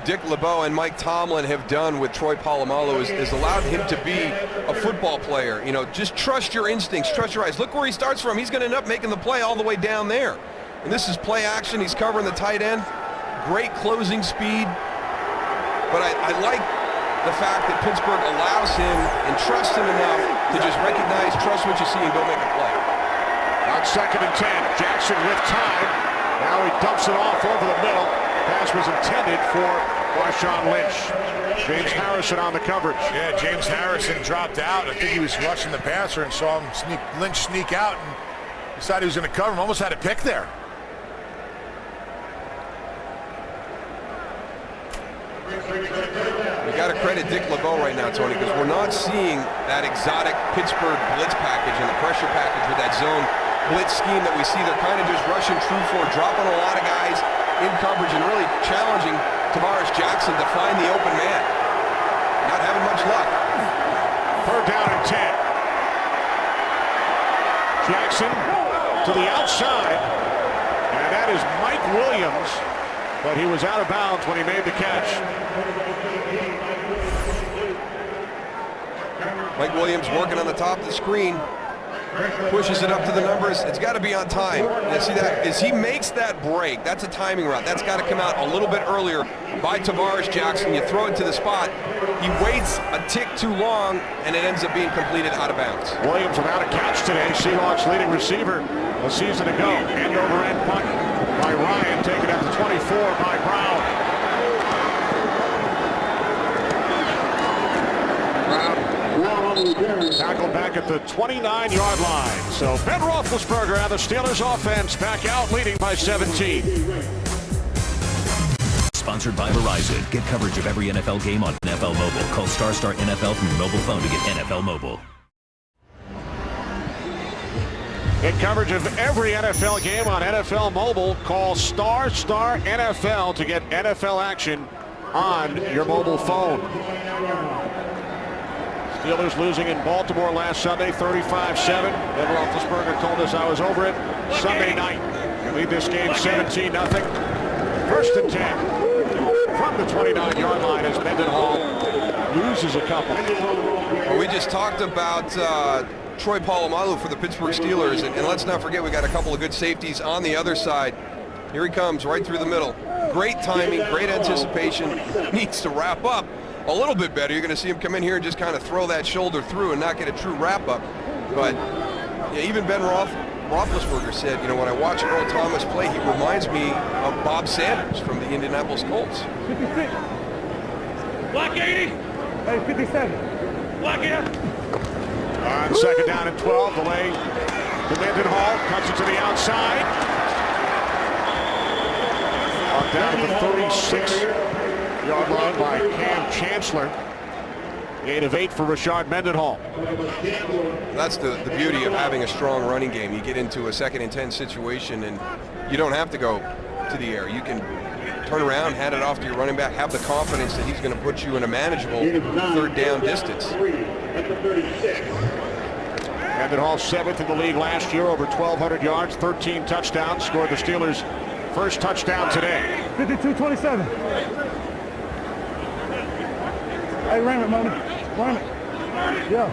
Dick LeBeau and Mike Tomlin have done with Troy Polamalu is allowed him to be a football player. You know, just trust your instincts, trust your eyes. Look where he starts from. He's going to end up making the play all the way down there. And this is play action. He's covering the tight end. Great closing speed. But I like the fact that Pittsburgh allows him and trusts him enough to just recognize, trust what you see, and go make a play. On 2nd and 10, Jackson with time. Now he dumps it off over the middle. Pass was intended for Marshawn Lynch. James Harrison on the coverage. Yeah, James Harrison dropped out. I think he was rushing the passer and saw him Lynch sneak out and decided he was going to cover him. Almost had a pick there. We got to credit Dick LeBeau right now, Tony, because we're not seeing that exotic Pittsburgh blitz package and the pressure package with that zone blitz scheme that we see. They're kind of just rushing true for, dropping a lot of guys in coverage and really challenging Tavares Jackson to find the open man. Not having much luck. Third down and 10. Jackson to the outside. And that is Mike Williams. But he was out of bounds when he made the catch. Mike Williams working on the top of the screen. Pushes it up to the numbers. It's got to be on time. And see that as he makes that break, that's a timing route. That's got to come out a little bit earlier by Tavares Jackson. You throw it to the spot. He waits a tick too long, and it ends up being completed out of bounds. Williams without a catch today. Seahawks leading receiver a season ago. End over end punt by Ryan, taken at the 24 by Brown. Tackle back at the 29-yard line. So Ben Roethlisberger and the Steelers offense back out leading by 17. Sponsored by Verizon. Get coverage of every NFL game on NFL Mobile. Call Star NFL from your mobile phone to get NFL Mobile. Get coverage of every NFL game on NFL Mobile. Call Star NFL to get NFL action on your mobile phone. Steelers losing in Baltimore last Sunday, 35-7. Ben Roethlisberger told us I was over it Sunday night. We lead this game 17-0. First and 10 from the 29-yard line as Mendenhall loses a couple. Well, we just talked about Troy Polamalu for the Pittsburgh Steelers, and let's not forget we got a couple of good safeties on the other side. Here he comes right through the middle. Great timing, great anticipation. Needs to wrap up a little bit better. You're going to see him come in here and just kind of throw that shoulder through and not get a true wrap up. But yeah, even Ben Roethlisberger said, you know, when I watch Earl Thomas play, he reminds me of Bob Sanders from the Indianapolis Colts. 56. Block 80. Hey, 57. Block it up. On second down and 12, delay to Mendenhall, cuts it to the outside. Down at the 36-yard line by Cam Chancellor. 8 of 8 for Rashard Mendenhall. That's the beauty of having a strong running game. You get into a 2nd and 10 situation and you don't have to go to the air. You can turn around, hand it off to your running back, have the confidence that he's going to put you in a manageable 3rd down distance. Mendenhall 7th in the league last year, over 1,200 yards, 13 touchdowns, scored the Steelers' first touchdown today. 52-27. Hey, Raymond, man. Raymond. Yeah.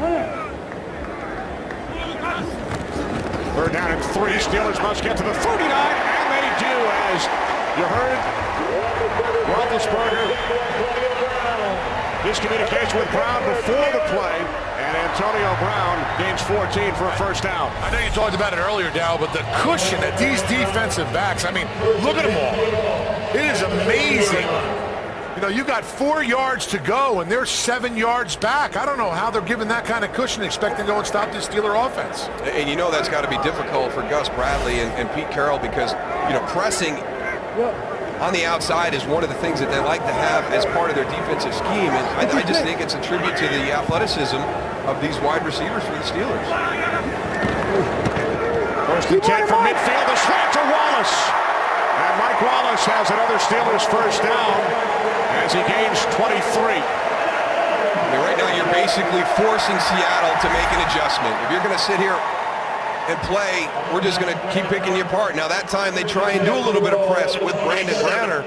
3rd down and 3. Steelers must get to the 39, and they do, as you heard. Roethlisberger, miscommunication with Brown before the play, and Antonio Brown gains 14 for a first down. I know you talked about it earlier, Dow, but the cushion that these defensive backs, I mean, look at them all. It is amazing. You know, you got 4 yards to go, and they're 7 yards back. I don't know how they're given that kind of cushion, expecting to go and stop this Steeler offense. And you know that's got to be difficult for Gus Bradley and Pete Carroll because, you know, pressing on the outside is one of the things that they like to have as part of their defensive scheme. And I just think it's a tribute to the athleticism of these wide receivers for the Steelers. First and 10 from midfield, the slant to Wallace. And Mike Wallace has another Steelers first down as he gains 23. I mean, right now you're basically forcing Seattle to make an adjustment. If you're going to sit here and play, we're just going to keep picking you apart. Now that time they try and do a little bit of press with Brandon Browner,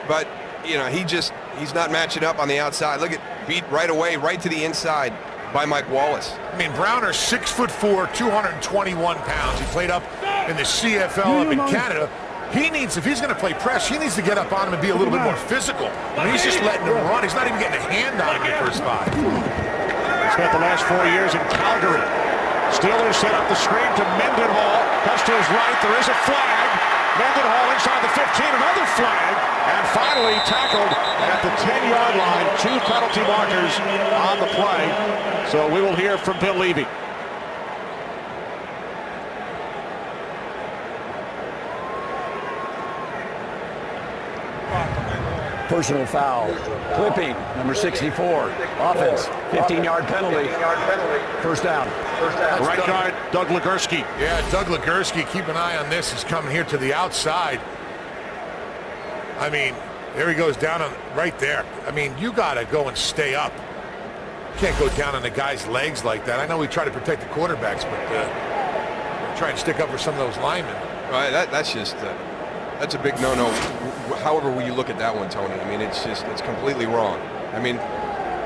but you know, he's not matching up on the outside. Look at beat right away, right to the inside by Mike Wallace. I mean, Browner's 6'4", 221 pounds. He played up in the CFL up in Canada. He needs, if he's going to play press, he needs to get up on him and be a little bit more physical. I mean, he's just letting him run. He's not even getting a hand on him in the first 5. Spent the last 4 years in Calgary. Steelers set up the screen to Mendenhall. Cuts to his right. There is a flag. Mendenhall inside the 15. Another flag. And finally tackled at the 10-yard line. 2 penalty markers on the play. So we will hear from Bill Levy. Personal foul. Clipping, number 64. Offense, 15-yard penalty. First down. Right guard, Doug Legursky. Yeah, Doug Legursky, keep an eye on this. He's coming here to the outside. I mean, there he goes down on right there. I mean, you got to go and stay up. You can't go down on the guy's legs like that. I know we try to protect the quarterbacks, but try and stick up for some of those linemen. Right, that's just that's a big no-no. However you look at that one, Tony, I mean, it's completely wrong. I mean,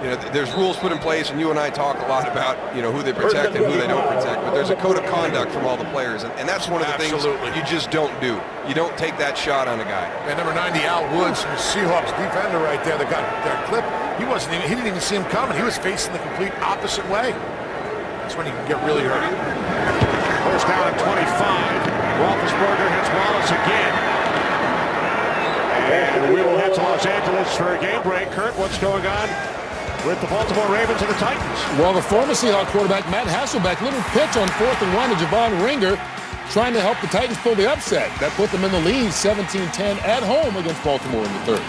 you know, there's rules put in place, and you and I talk a lot about, you know, who they protect and who they don't protect, but there's a code of conduct from all the players, and that's one of the things you just don't do. You don't take that shot on a guy. And number 90, Al Woods, from the Seahawks defender right there that got that clip, he didn't even see him coming. He was facing the complete opposite way. That's when you can get really hurt. First down at 25. Roethlisberger hits Wallace again. And we will head to Los Angeles for a game break. Kurt, what's going on with the Baltimore Ravens and the Titans? Well, the former Seahawks quarterback, Matt Hasselbeck, little pitch on 4th and 1 to Javon Ringer, trying to help the Titans pull the upset. That put them in the lead 17-10 at home against Baltimore in the 3rd.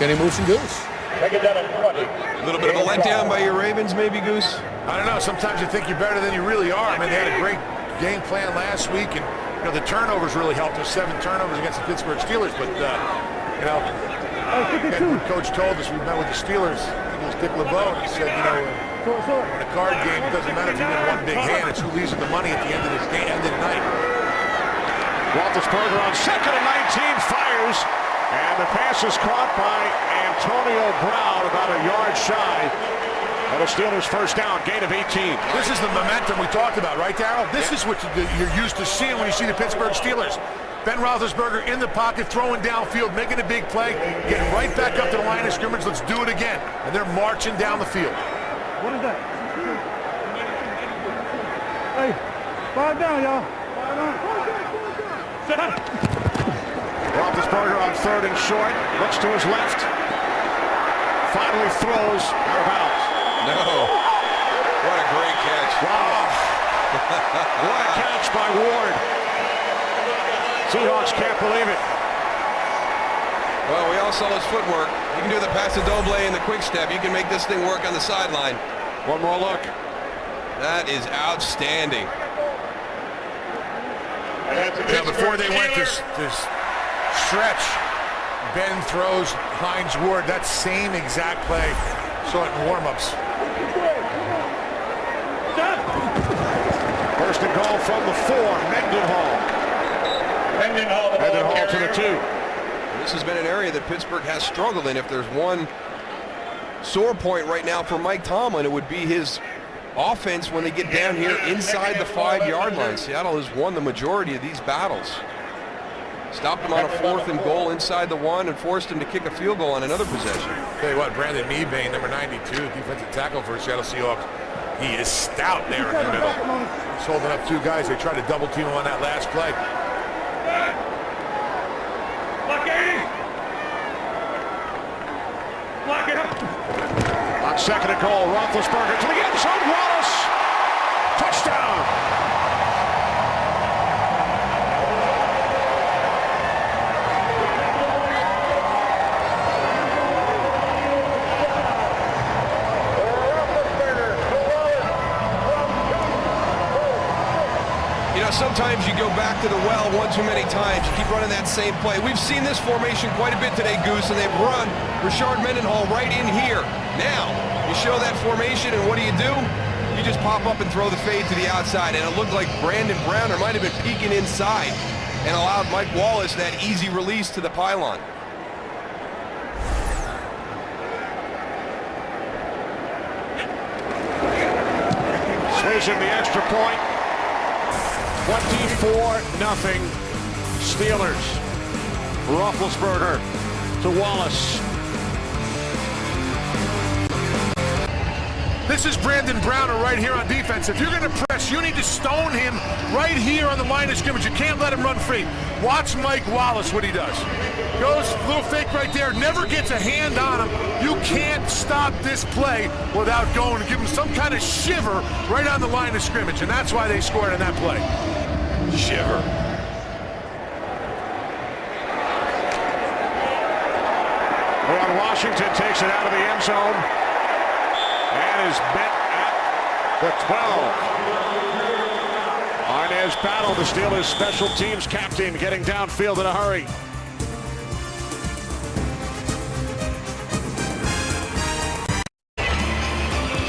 Kenny Moose and Goose. Take it down at 20. A little bit of a letdown by your Ravens, maybe, Goose? I don't know. Sometimes you think you're better than you really are. I mean, they had a great game plan last week, and you know the turnovers really helped us. 7 turnovers against the Pittsburgh Steelers, but you know, again, what Coach told us, we've met with the Steelers. was Dick LeBeau. He said, you know, in a card game, it doesn't matter if you win one big hand. It's who leaves with the money at the end of this game, end of the night. Roethlisberger on 2nd and 19 fires, and the pass is caught by Antonio Brown about a yard shy. And the Steelers first down, gain of 18. This is the momentum we talked about, right, Darryl? This is what you're used to seeing when you see the Pittsburgh Steelers. Ben Roethlisberger in the pocket, throwing downfield, making a big play, getting right back up to the line of scrimmage. Let's do it again. And they're marching down the field. What is that? Hey, 5 down, y'all. 5 down. Roethlisberger on 3rd and short, looks to his left, finally throws out of bounds. No. What a great catch. Wow. What a catch by Ward. Seahawks can't believe it. Well, we all saw his footwork. You can do the pass to Doble and the quick step. You can make this thing work on the sideline. One more look. That is outstanding. Now, before they went this stretch, Ben throws Hines Ward. That same exact play. Saw it in warm-ups. First and goal from the 4, Mendenhall. Mendenhall to the 2. This has been an area that Pittsburgh has struggled in. If there's one sore point right now for Mike Tomlin, it would be his offense when they get down here inside the 5-yard line. Seattle has won the majority of these battles. Stopped him on a 4th and goal inside the 1 and forced him to kick a field goal on another possession. Tell you what, Brandon Mebane, number 92, defensive tackle for Seattle Seahawks. He is stout there in the middle. He's holding up 2 guys. They tried to double team him on that last play. Block 80. Block it up. On 2nd and goal, Roethlisberger to the end zone. Wallace. Touchdown. Sometimes you go back to the well one too many times. You keep running that same play. We've seen this formation quite a bit today, Goose, and they've run Rashard Mendenhall right in here. Now, you show that formation, and what do? You just pop up and throw the fade to the outside, and it looked like Brandon Browner might have been peeking inside and allowed Mike Wallace that easy release to the pylon. Sways in the extra point. 24-0 Steelers. Roethlisberger to Wallace. This is Brandon Browner right here on defense. If you're going to press, you need to stone him right here on the line of scrimmage. You can't let him run free. Watch Mike Wallace, what he does. Goes, little fake right there, never gets a hand on him. You can't stop this play without going and give him some kind of shiver right on the line of scrimmage, and that's why they scored on that play. Shiver. Ron Washington takes it out of the end zone and is met at the 12. Arnaz Battle, the Steelers special teams captain, getting downfield in a hurry.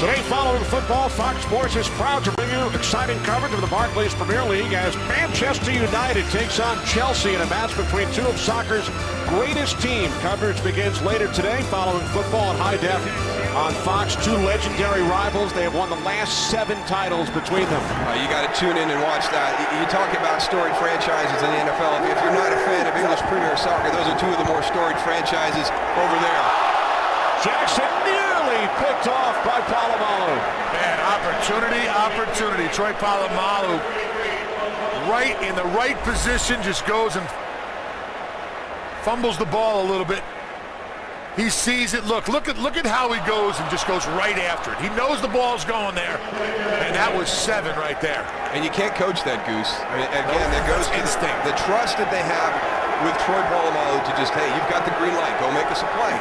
Today, following football, Fox Sports is proud to bring you exciting coverage of the Barclays Premier League as Manchester United takes on Chelsea in a match between 2 of soccer's greatest teams. Coverage begins later today, following football in high def on Fox. 2 legendary rivals. They have won the last 7 titles between them. You got to tune in and watch that. You talk about storied franchises in the NFL. If you're not a fan of English Premier Soccer, those are 2 of the more storied franchises over there. Jackson nearly picked off by Polamalu. Man, opportunity. Troy Polamalu right in the right position, just goes and fumbles the ball a little bit. He sees it. Look at how he goes and just goes right after it. He knows the ball's going there, and that was 7 right there. And you can't coach that, Goose. I mean, again, that goes to instinct. The trust that they have with Troy Polamalu to just, hey, you've got the green light. Go make us a play.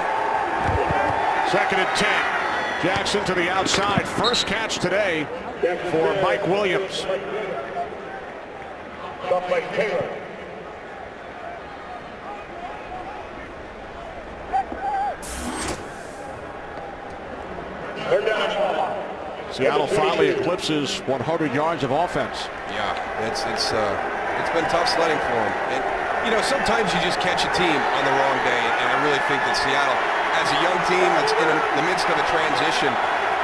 2nd and 10. Jackson to the outside. First catch today for Mike Williams. Seattle finally eclipses 100 yards of offense. Yeah, it's been tough sledding for them. And, you know, sometimes you just catch a team on the wrong day, and I really think that Seattle, as a young team that's in the midst of a transition,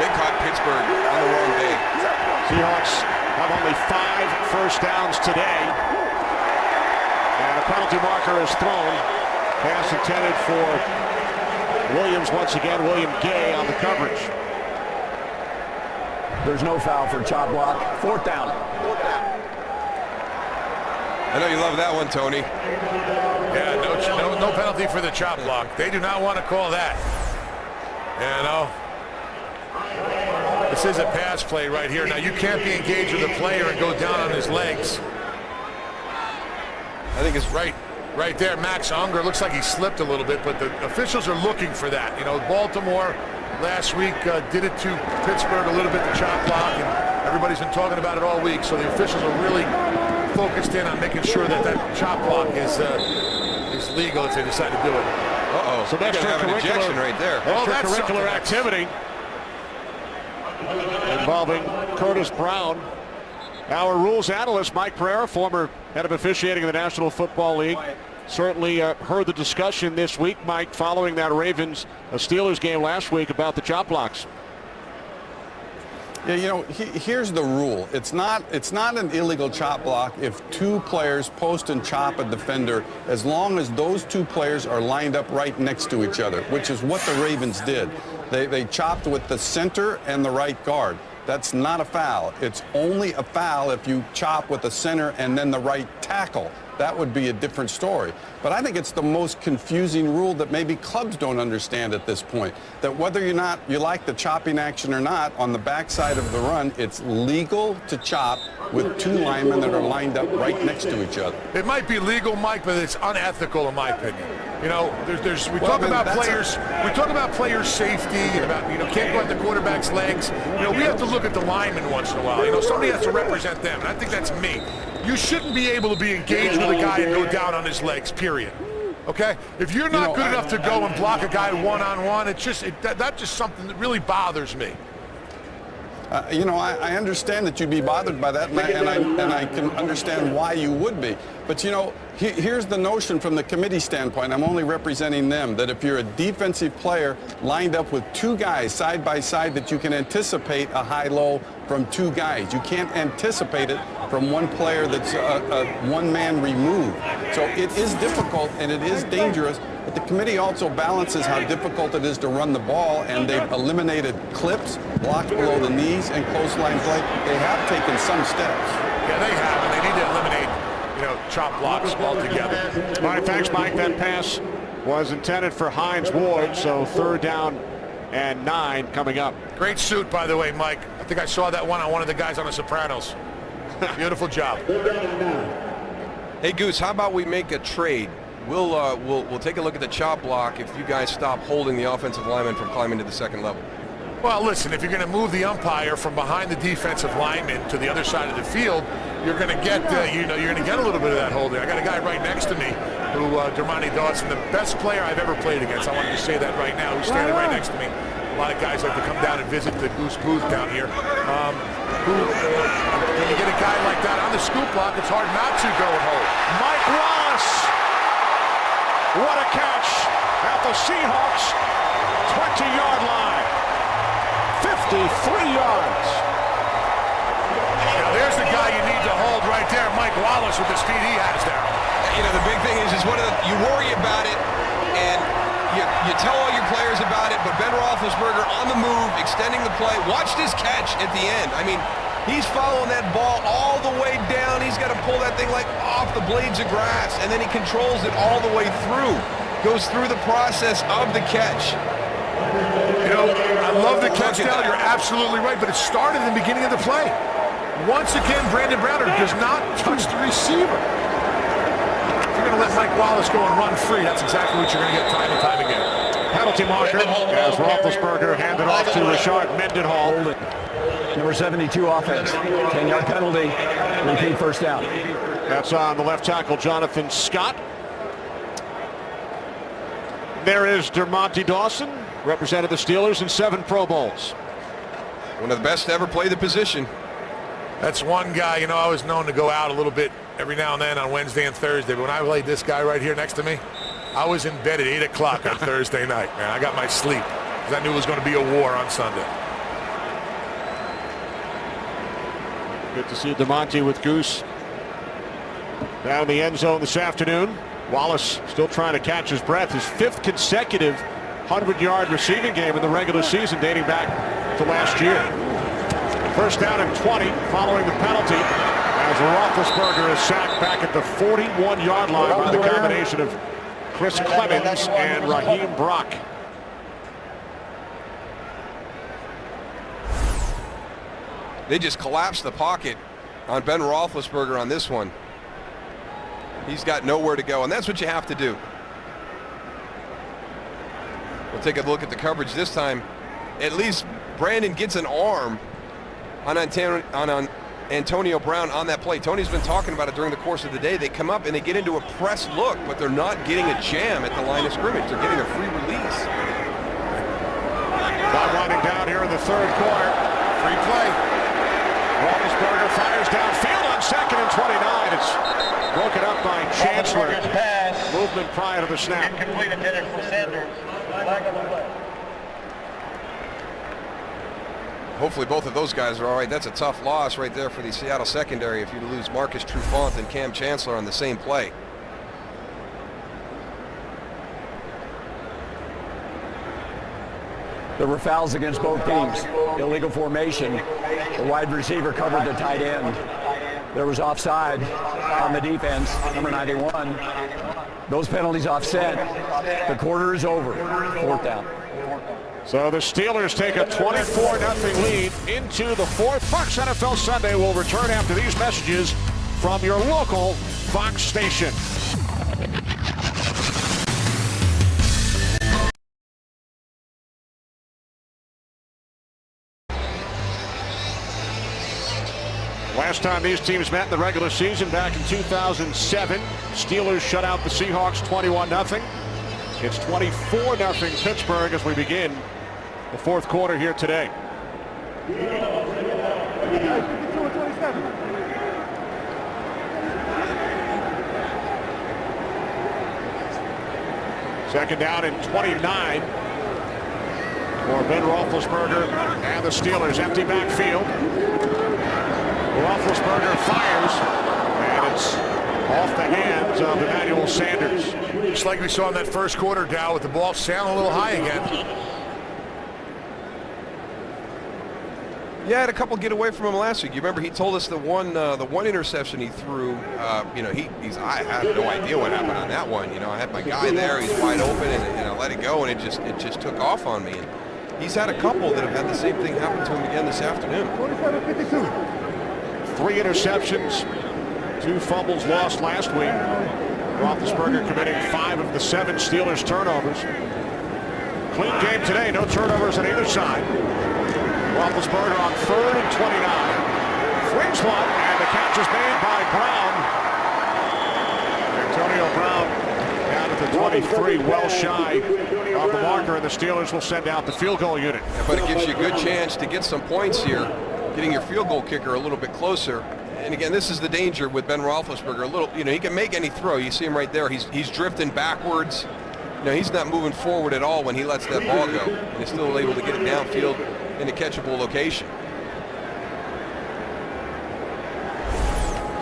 they caught Pittsburgh on the wrong day. Seahawks have only 5 first downs today. And a penalty marker is thrown. Pass intended for Williams once again. William Gay on the coverage. There's no foul for chop block. 4th down. I know you love that one, Tony. Yeah, no penalty for the chop block. They do not want to call that. You know, this is a pass play right here. Now, you can't be engaged with a player and go down on his legs. I think it's right there. Max Unger looks like he slipped a little bit, but the officials are looking for that. You know, Baltimore last week did it to Pittsburgh a little bit, the chop block, and everybody's been talking about it all week. So the officials are really focused in on making sure that chop block is legal if they decide to do it. Uh-oh. So They're gonna have an ejection right there. Extracurricular activity involving Curtis Brown. Our rules analyst, Mike Pereira, former head of officiating in the National Football League, certainly heard the discussion this week, Mike, following that Ravens-Steelers game last week about the chop blocks. Yeah, you know, here's the rule. It's not an illegal chop block if 2 players post and chop a defender, as long as those 2 players are lined up right next to each other, which is what the Ravens did. They chopped with the center and the right guard. That's not a foul. It's only a foul if you chop with the center and then the right tackle. That would be a different story. But I think it's the most confusing rule that maybe clubs don't understand at this point. That whether you like the chopping action or not, on the backside of the run, it's legal to chop with 2 linemen that are lined up right next to each other. It might be legal, Mike, but it's unethical in my opinion. You know, we talk about players' safety and about, you know, can't go at the quarterback's legs. You know, we have to look at the linemen once in a while. You know, somebody has to represent them, and I think that's me. You shouldn't be able to be engaged with a guy and go down on his legs, period. Okay? If you're not good enough to go and block a guy one-on-one, that's just something that really bothers me. You know, I understand that you'd be bothered by that, and I can understand why you would be. But, you know, here's the notion from the committee standpoint. I'm only representing them, that if you're a defensive player lined up with 2 guys side by side, that you can anticipate a high-low from 2 guys. You can't anticipate it from 1 player that's a 1-man removed. So it is difficult and it is dangerous. But the committee also balances how difficult it is to run the ball, and they've eliminated clips, blocks below the knees, and close line play. They have taken some steps. Yeah, they have, and they need to eliminate, you know, chop blocks altogether. All right, thanks, Mike. That pass was intended for Hines Ward, so 3rd down and 9 coming up. Great suit, by the way, Mike. I think I saw that one on one of the guys on The Sopranos. Beautiful job. Hey, Goose, how about we make a trade? We'll take a look at the chop block if you guys stop holding the offensive lineman from climbing to the 2nd level. Well, listen, if you're going to move the umpire from behind the defensive lineman to the other side of the field, you're going to get, you're going to get a little bit of that holding. I got a guy right next to me, who Dermontti Dawson, the best player I've ever played against. I wanted to say that right now. Who's standing right next to me. A lot of guys like to come down and visit the Goose booth down here. When you get a guy like that on the scoop block, it's hard not to go and hold. Mike Wallace. What a catch at the Seahawks 20-yard line. 53 yards. Now there's the guy you need to hold right there, Mike Wallace, with the speed he has there. You know, the big thing is you worry about it, and you tell all your players about it, but Ben Roethlisberger on the move, extending the play. Watch this catch at the end. I mean, he's following that ball all the way down. He's got to pull that thing like off the blades of grass, and then he controls it all the way through. Goes through the process of the catch. You know, I love the catch now. You're absolutely right, but it started in the beginning of the play. Once again, Brandon Browner does not touch the receiver. If you're going to let Mike Wallace go and run free, that's exactly what you're going to get time and time again. Penalty marker as Roethlisberger handed off to Rashard Mendenhall. Number 72 offense. 10-yard penalty. Repeat 1st down. That's on the left tackle, Jonathan Scott. There is Dermontti Dawson, represented the Steelers in 7 Pro Bowls. One of the best to ever play the position. That's one guy, you know, I was known to go out a little bit every now and then on Wednesday and Thursday, but when I played this guy right here next to me, I was in bed at 8 o'clock on Thursday night, man. I got my sleep because I knew it was going to be a war on Sunday. Good to see DeMonte with Goose down in the end zone this afternoon. Wallace still trying to catch his breath. His 5th consecutive 100-yard receiving game in the regular season dating back to last year. First down and 20 following the penalty as Roethlisberger is sacked back at the 41-yard line by the combination of Chris Clemens and Raheem Brock. They just collapsed the pocket on Ben Roethlisberger on this one. He's got nowhere to go, and that's what you have to do. We'll take a look at the coverage this time. At least Brandon gets an arm on Antonio Brown on that play. Tony's been talking about it during the course of the day. They come up and they get into a press look, but they're not getting a jam at the line of scrimmage. They're getting a free release. Clock winding down here in the 3rd quarter. Free play. Roethlisberger fires downfield on 2nd and 29. It's broken up by Chancellor. Movement prior to the snap. Incomplete intended for Sanders. Flag on the play. Hopefully both of those guys are all right. That's a tough loss right there for the Seattle secondary if you lose Marcus Trufant and Cam Chancellor on the same play. There were fouls against both teams. Illegal formation. The wide receiver covered the tight end. There was offside on the defense, number 91. Those penalties offset. The quarter is over. 4th down. So the Steelers take a 24-0 lead into the 4th. Fox NFL Sunday will return after these messages from your local Fox station. Last time these teams met in the regular season back in 2007, Steelers shut out the Seahawks 21-0. It's 24-0 Pittsburgh as we begin the 4th quarter here today. Second down and 29 for Ben Roethlisberger and the Steelers. Empty backfield. Roethlisberger fires, and it's off the hands of Emmanuel Sanders. Just like we saw in that first quarter, Dow, with the ball sailing a little high again. Yeah, I had a couple get away from him last week. You remember he told us the one interception he threw. You know, I have no idea what happened on that one. You know, I had my guy there, he's wide open, and I let it go, and it just took off on me. And he's had a couple that have had the same thing happen to him again this afternoon. 3 interceptions, 2 fumbles lost last week. Roethlisberger committing 5 of the 7 Steelers turnovers. Clean game today, no turnovers on either side. Roethlisberger on 3rd and 29. Flings one, and the catch is made by Brown. Antonio Brown down at the 23, well shy of the marker, and the Steelers will send out the field goal unit. Yeah, but it gives you a good chance to get some points here, getting your field goal kicker a little bit closer. And again, this is the danger with Ben Roethlisberger. A little, you know, he can make any throw. You see him right there. He's drifting backwards. You know, he's not moving forward at all when he lets that ball go, and he's still able to get it downfield in a catchable location.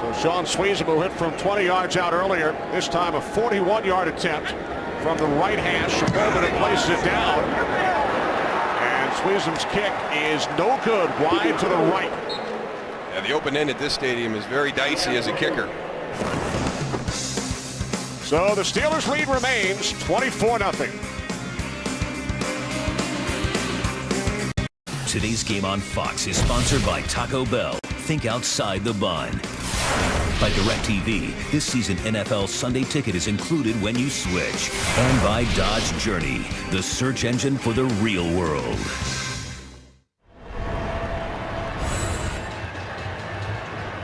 So Sean Sweezum, who hit from 20 yards out earlier, this time a 41-yard attempt from the right hash. Bowman places it down, and Sweezum's kick is no good, wide to the right. Yeah, the open end at this stadium is very dicey as a kicker. So the Steelers' lead remains 24-0. Today's game on Fox is sponsored by Taco Bell. Think outside the bun. By DirecTV, this season NFL Sunday Ticket is included when you switch. And by Dodge Journey, the search engine for the real world.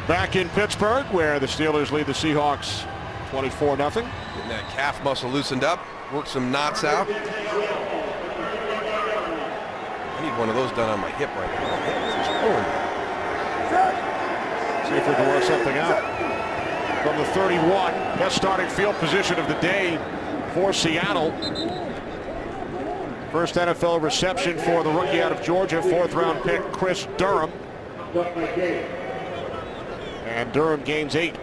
Back in Pittsburgh, where the Steelers lead the Seahawks 24-0. Getting that calf muscle loosened up, work some knots out. I need need one of those done on my hip right now. See if we can work something out. From the 31, best starting field position of the day for Seattle. First NFL reception for the rookie out of Georgia, 4th round pick Chris Durham. And Durham gains 8.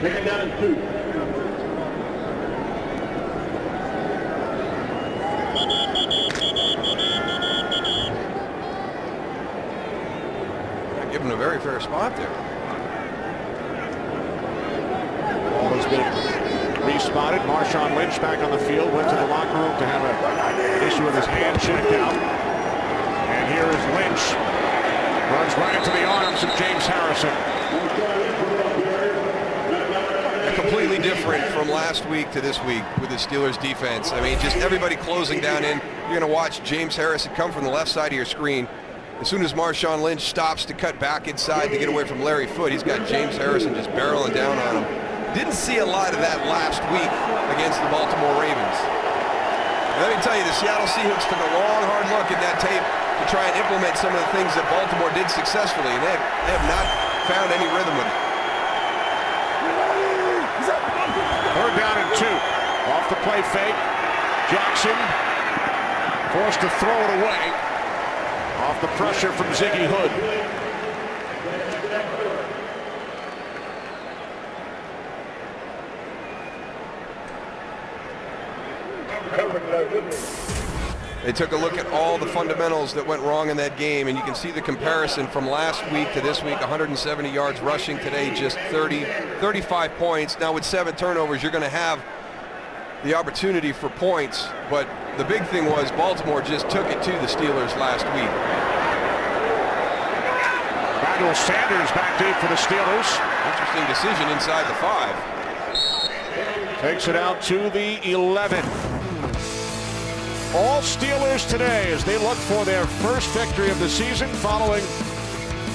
Second down and 2. Give him a very fair spot there. Ball has been re-spotted. Marshawn Lynch back on the field, went to the locker room to have an issue with his hand checked out. And here is Lynch. Runs right into the arms of James Harrison. Completely different from last week to this week with the Steelers defense. I mean, just everybody closing down in. You're going to watch James Harrison come from the left side of your screen. As soon as Marshawn Lynch stops to cut back inside to get away from Larry Foote, he's got James Harrison just barreling down on him. Didn't see a lot of that last week against the Baltimore Ravens. And let me tell you, the Seattle Seahawks took a long, hard look at that tape to try and implement some of the things that Baltimore did successfully, and they have not found any rhythm with it. 3rd down and 2. Off the play fake. Jackson forced to throw it away. Off the pressure from Ziggy Hood. They took a look at all the fundamentals that went wrong in that game, and you can see the comparison from last week to this week. 170 yards rushing today, just 35 points. Now with 7 turnovers, you're going to have the opportunity for points, but the big thing was Baltimore just took it to the Steelers last week. Emmanuel Sanders back deep for the Steelers. Interesting decision inside the 5. Takes it out to the 11. All Steelers today as they look for their first victory of the season following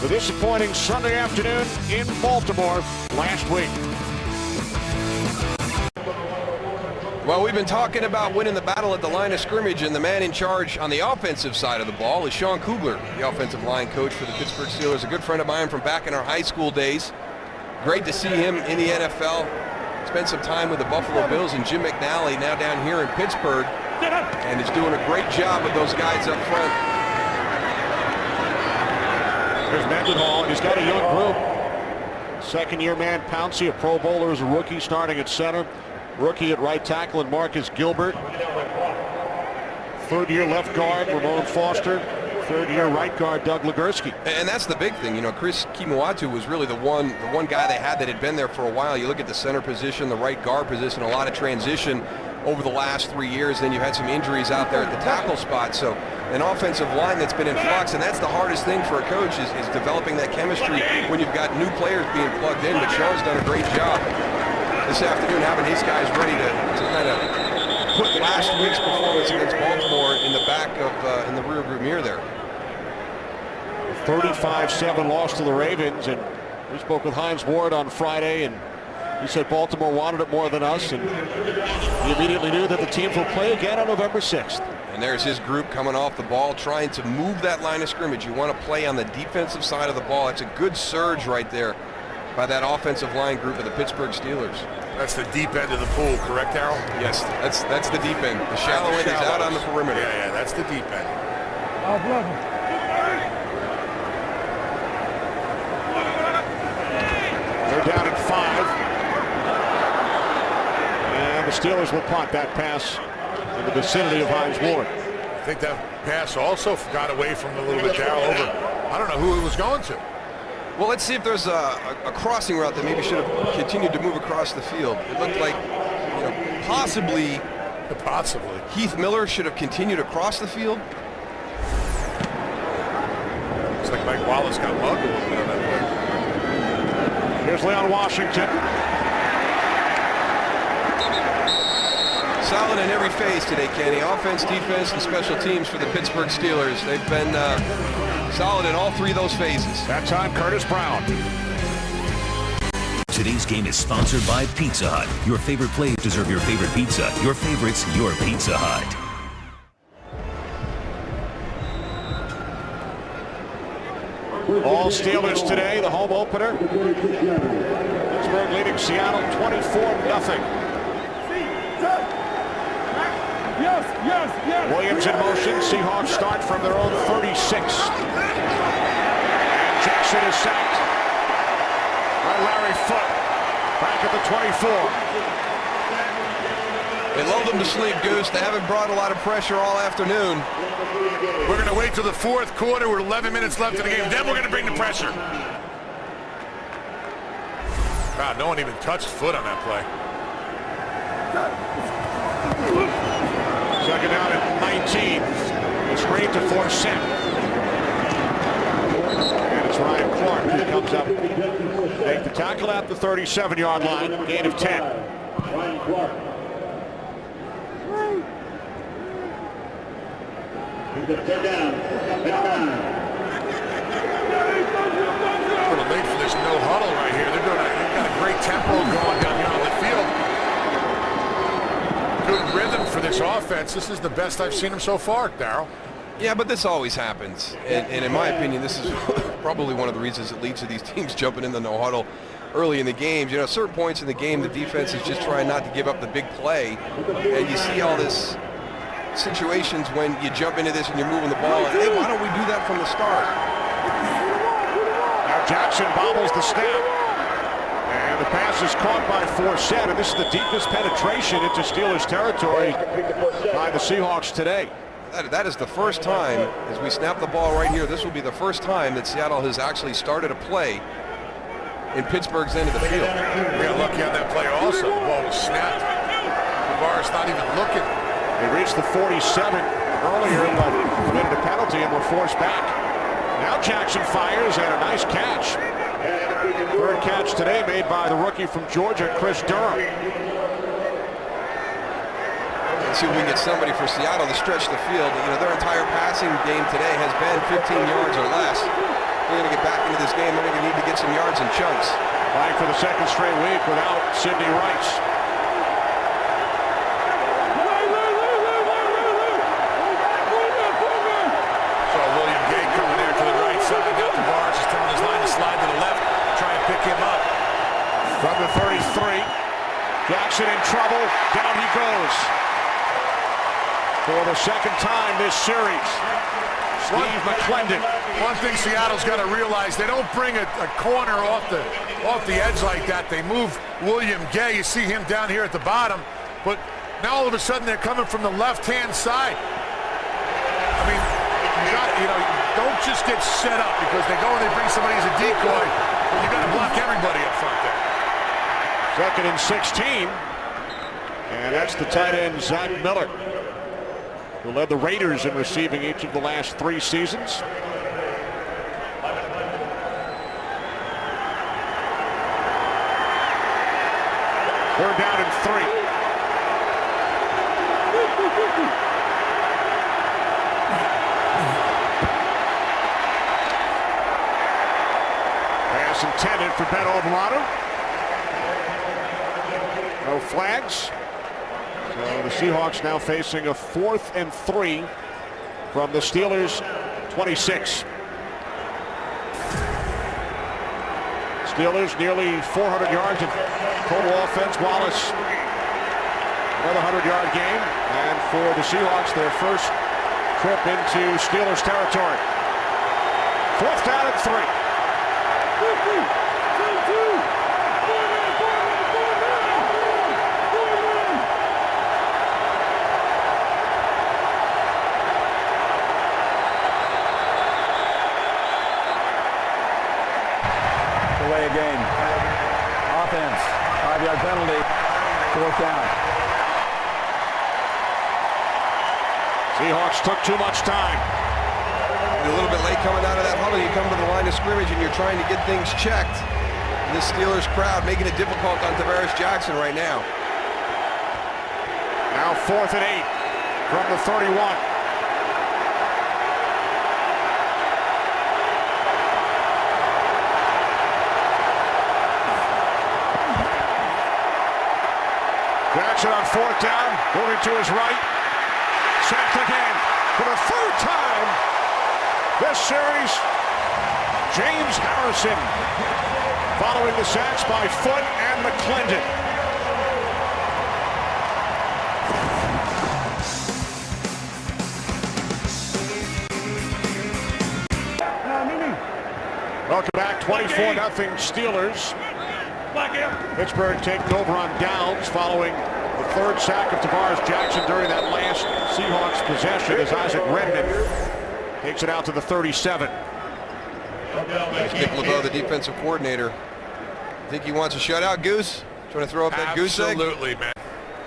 the disappointing Sunday afternoon in Baltimore last week. Well, we've been talking about winning the battle at the line of scrimmage, and the man in charge on the offensive side of the ball is Sean Kugler, the offensive line coach for the Pittsburgh Steelers, a good friend of mine from back in our high school days. Great to see him in the NFL. Spent some time with the Buffalo Bills and Jim McNally, now down here in Pittsburgh, and is doing a great job with those guys up front. There's Mendenhall, and he's got a young group. Second-year man Pouncey, a Pro Bowler, is a rookie starting at center. Rookie at right tackle and Marcus Gilbert. 3rd-year left guard Ramon Foster. 3rd-year right guard Doug Legursky. And that's the big thing. You know, Chris Kimuatu was really the one guy they had that had been there for a while. You look at the center position, the right guard position, a lot of transition over the last 3 years. Then you've had some injuries out there at the tackle spot. So an offensive line that's been in flux, and that's the hardest thing for a coach is developing that chemistry when you've got new players being plugged in. But Sean's done a great job this afternoon having his guys ready to kind of put last week's performance against Baltimore in the back of in the rearview mirror there. 35-7 loss to the Ravens, and we spoke with Hines Ward on Friday, and he said Baltimore wanted it more than us, and he immediately knew that the teams will play again on November 6th. And there's his group coming off the ball, trying to move that line of scrimmage. You want to play on the defensive side of the ball. It's a good surge right there by that offensive line group of the Pittsburgh Steelers. That's the deep end of the pool, correct, Darryl? Yes, that's the deep end. The shallow end is out on the perimeter. Yeah, that's the deep end. They're down at 5. And the Steelers will punt that pass in the vicinity of Hines Ward. I think that pass also got away from a little bit, Darryl, over. I don't know who it was going to. Well, let's see if there's a crossing route that maybe should have continued to move across the field. It looked like, you know, possibly Heath Miller should have continued across the field. Looks like Mike Wallace got mugged a little bit on that play. Here's Leon Washington. Solid in every phase today, Kenny. Offense, defense, and special teams for the Pittsburgh Steelers. They've been solid in all 3 of those phases. That time, Curtis Brown. Today's game is sponsored by Pizza Hut. Your favorite plays deserve your favorite pizza. Your favorites, your Pizza Hut. All Steelers today, the home opener. Pittsburgh leading Seattle 24-0. Williams in motion. Seahawks start from their own 36. And Jackson is sacked by Larry Foote. Back at the 24. They lulled them to sleep, Goose. They haven't brought a lot of pressure all afternoon. We're going to wait till the fourth quarter. We're 11 minutes left in the game. Then we're going to bring the pressure. God, no one even touched Foote on that play. Second down at 19. The screen to Forsett. And it's Ryan Clark who comes up. Make the tackle at the 37-yard line. Gain of 10. Ryan Clark. Third down. A little late for this no huddle right here. They've got a great tempo going down here on the field. Good rhythm for this offense. This is the best I've seen them so far, Darryl. Yeah, but this always happens. And in my opinion, this is probably one of the reasons it leads to these teams jumping in the no huddle early in the games. You know, certain points in the game, the defense is just trying not to give up the big play. And you see all this situations when you jump into this and you're moving the ball. And, hey, why don't we do that from the start? Now Jackson bobbles the snap. And the pass is caught by Forsett. And this is the deepest penetration into Steelers territory by the Seahawks today. That is the first time, as we snap the ball right here, this will be the first time that Seattle has actually started a play in Pittsburgh's end of the field. We got lucky on that play also. The ball was snapped. Navarre's not even looking. They reached the 47 earlier, but committed a penalty and were forced back. Now Jackson fires and a nice catch. Third catch today made by the rookie from Georgia, Chris Durham. Let's see if we can get somebody for Seattle to stretch the field. You know, their entire passing game today has been 15 yards or less. They're going to get back into this game. They're going to need to get some yards in chunks. Playing for the second straight week without Sidney Rice. From the 33, Jackson in trouble, down he goes. For the second time this series, Steve McClendon. One thing Seattle's got to realize, they don't bring a corner off the edge like that. They move William Gay. You see him down here at the bottom, but now all of a sudden they're coming from the left-hand side. I mean, don't just get set up because they go and they bring somebody as a decoy. You got to block everybody up front there. Second and 16. And that's the tight end, Zach Miller, who led the Raiders in receiving each of the last 3 seasons. Third down and 3. Pass intended for Ben Alvarado. No flags. So the Seahawks now facing a 4th and 3 from the Steelers' 26. Steelers nearly 400 yards of total offense. Wallace, another 100-yard game. And for the Seahawks, their first trip into Steelers territory. 4th down and 3. Away again. Offense. 5-yard penalty. 4th down. Seahawks took too much time. You're a little bit late coming out of that huddle. You come to the line of scrimmage and you're trying to get things checked. And this Steelers crowd making it difficult on Tavares Jackson right now. Now 4th and 8 from the 31. Jackson on 4th down, moving to his right. Sacked again for the 3rd time this series. James Harrison, following the sacks by Foot and McClendon. Welcome back, 24-0 Steelers. Pittsburgh taking over on downs following the third sack of Tavares Jackson during that last Seahawks possession as Isaac Redmond takes it out to the 37. Nick LeBeau, the defensive coordinator. Think he wants a shutout, Goose? Trying to throw up that goose egg? Absolutely, man.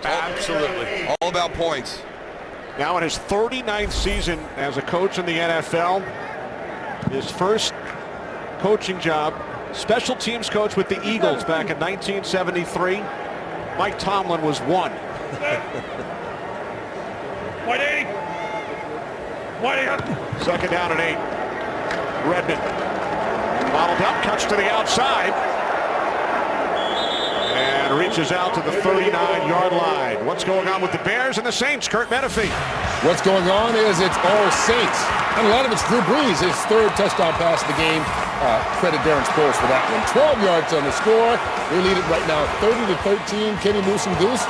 Absolutely. All about points. Now in his 39th season as a coach in the NFL, his first coaching job, special teams coach with the Eagles back in 1973. Mike Tomlin was one. Second down and 8. Redmond bottled up, cuts to the outside, and reaches out to the 39-yard line. What's going on with the Bears and the Saints? Kurt Menefee. What's going on is it's all Saints. And a lot of it's Drew Brees, his third touchdown pass of the game. Credit Darren Sproles for that one. 12 yards on the score. They lead it right now 30-13. Kenny Moose and Goose.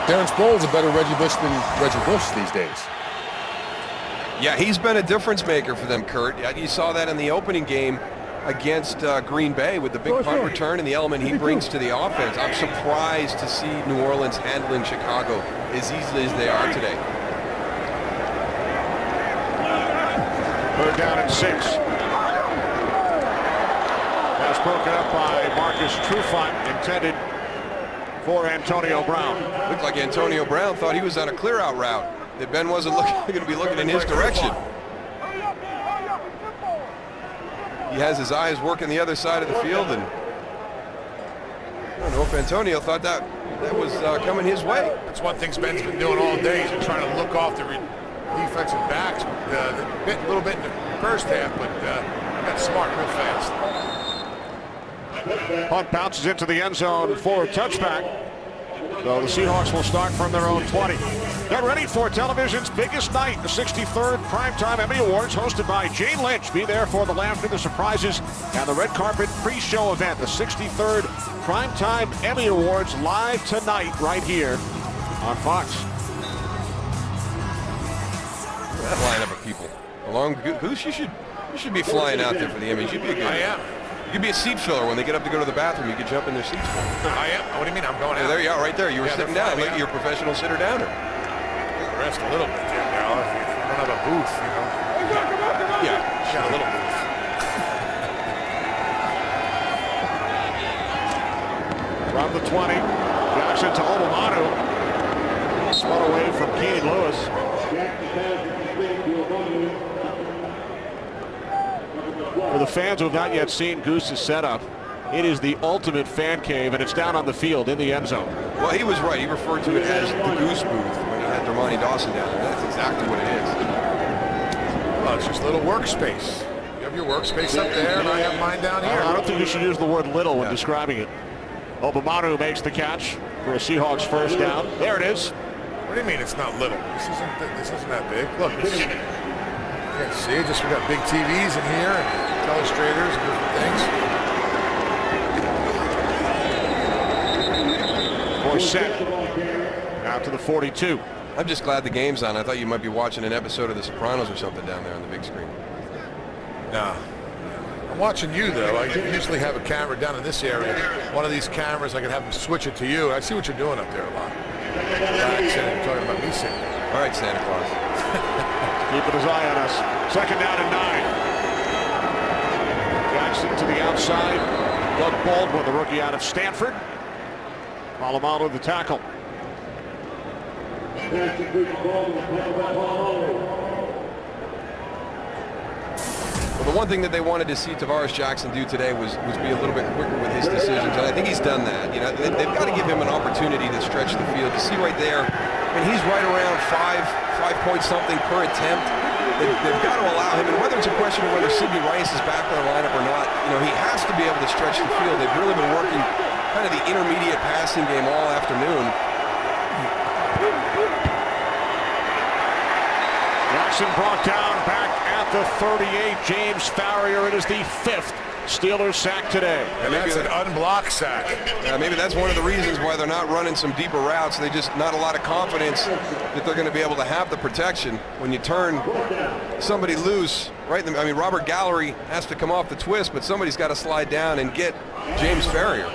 Darren Sproles a better Reggie Bush than Reggie Bush these days. Yeah, he's been a difference maker for them, Kurt. You saw that in the opening game against Green Bay with the big punt return and the element he brings to the offense. I'm surprised to see New Orleans handling Chicago as easily as they are today. Third down and 6. Pass broken up by Marcus Trufant, intended for Antonio Brown. Looked like Antonio Brown thought he was on a clear-out route, that Ben wasn't going to be looking in his direction. He has his eyes working the other side of the field, and I don't know if Antonio thought that was coming his way. That's one thing Ben's been doing all day. He's been trying to look off the defensive backs a little bit in the first half, but got smart real fast. Punt bounces into the end zone for a touchback. So the Seahawks will start from their own 20. Get ready for television's biggest night, the 63rd Primetime Emmy Awards, hosted by Jane Lynch. Be there for the laughter, the surprises, and the red carpet pre-show event. The 63rd Primetime Emmy Awards live tonight right here on Fox. That lineup of people. Along Goose, you should be flying out there for the Emmys. You'd be a good. I am. You'd be a seat filler when they get up to go to the bathroom. You could jump in their seats for them. I am. What do you mean? I'm going out. There you are, right there. You were sitting down. Like you're a professional sitter-downer. Rest a little bit there, Darryl. If you don't have a booth, you know. Yeah, got a little booth. From the 20, Jackson to Obamanu. Spun away from Keenan Lewis. For the fans who have not yet seen Goose's setup, it is the ultimate fan cave, and it's down on the field in the end zone. Well, he was right. He referred to it as the Goose booth when he had Dermontti Dawson down there. That's exactly what it is. Well, it's just a little workspace. You have your workspace up there, and I have mine down here. I don't think you should use the word little when describing it. Obamanu makes the catch for a Seahawks first down. There it is. What do you mean it's not little? This isn't that big. Look, you can see, just we got big TVs in here and telestrators and different things. For set out to the 42. I'm just glad the game's on. I thought you might be watching an episode of The Sopranos or something down there on the big screen. No. I'm watching you, though. I usually have a camera down in this area. One of these cameras, I can have them switch it to you. I see what you're doing up there a lot. You're talking about me sitting. All right, Santa Claus. Keeping his eye on us. Second down and 9. Jackson to the outside. Doug Baldwin, the rookie out of Stanford. Polamalu, the tackle. Well, the one thing that they wanted to see Tavares Jackson do today was be a little bit quicker with his decisions, and I think he's done that. You know, they've got to give him an opportunity to stretch the field. You see right there, and he's right around 5 point something per attempt. They've got to allow him, and whether it's a question of whether Sidney Rice is back in the lineup or not, you know, he has to be able to stretch the field. They've really been working kind of the intermediate passing game all afternoon. Jackson brought down back at the 38. James Farrior, it is the 5th Steelers sack today. And that's an unblocked sack. Maybe that's one of the reasons why they're not running some deeper routes. They just not a lot of confidence that they're going to be able to have the protection. When you turn somebody loose, right? I mean, Robert Gallery has to come off the twist, but somebody's got to slide down and get James Ferrier.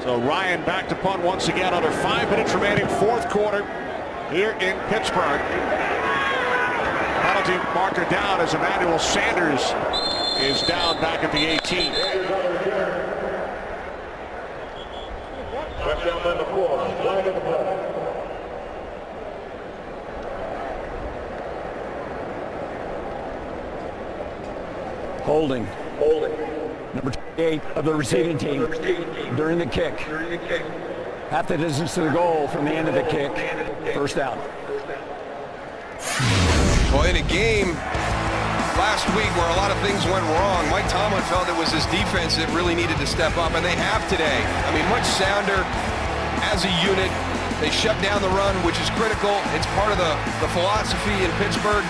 So Ryan back to punt once again under 5 minutes remaining, fourth quarter here in Pittsburgh. Penalty marker down as Emmanuel Sanders is down back at the 18. Holding. Number 8 of the receiving team during the kick. Half the distance to the goal from the end of the kick. First down. Well, in a game last week where a lot of things went wrong, Mike Tomlin felt it was his defense that really needed to step up, and they have today. I mean, much sounder as a unit. They shut down the run, which is critical. It's part of the philosophy in Pittsburgh.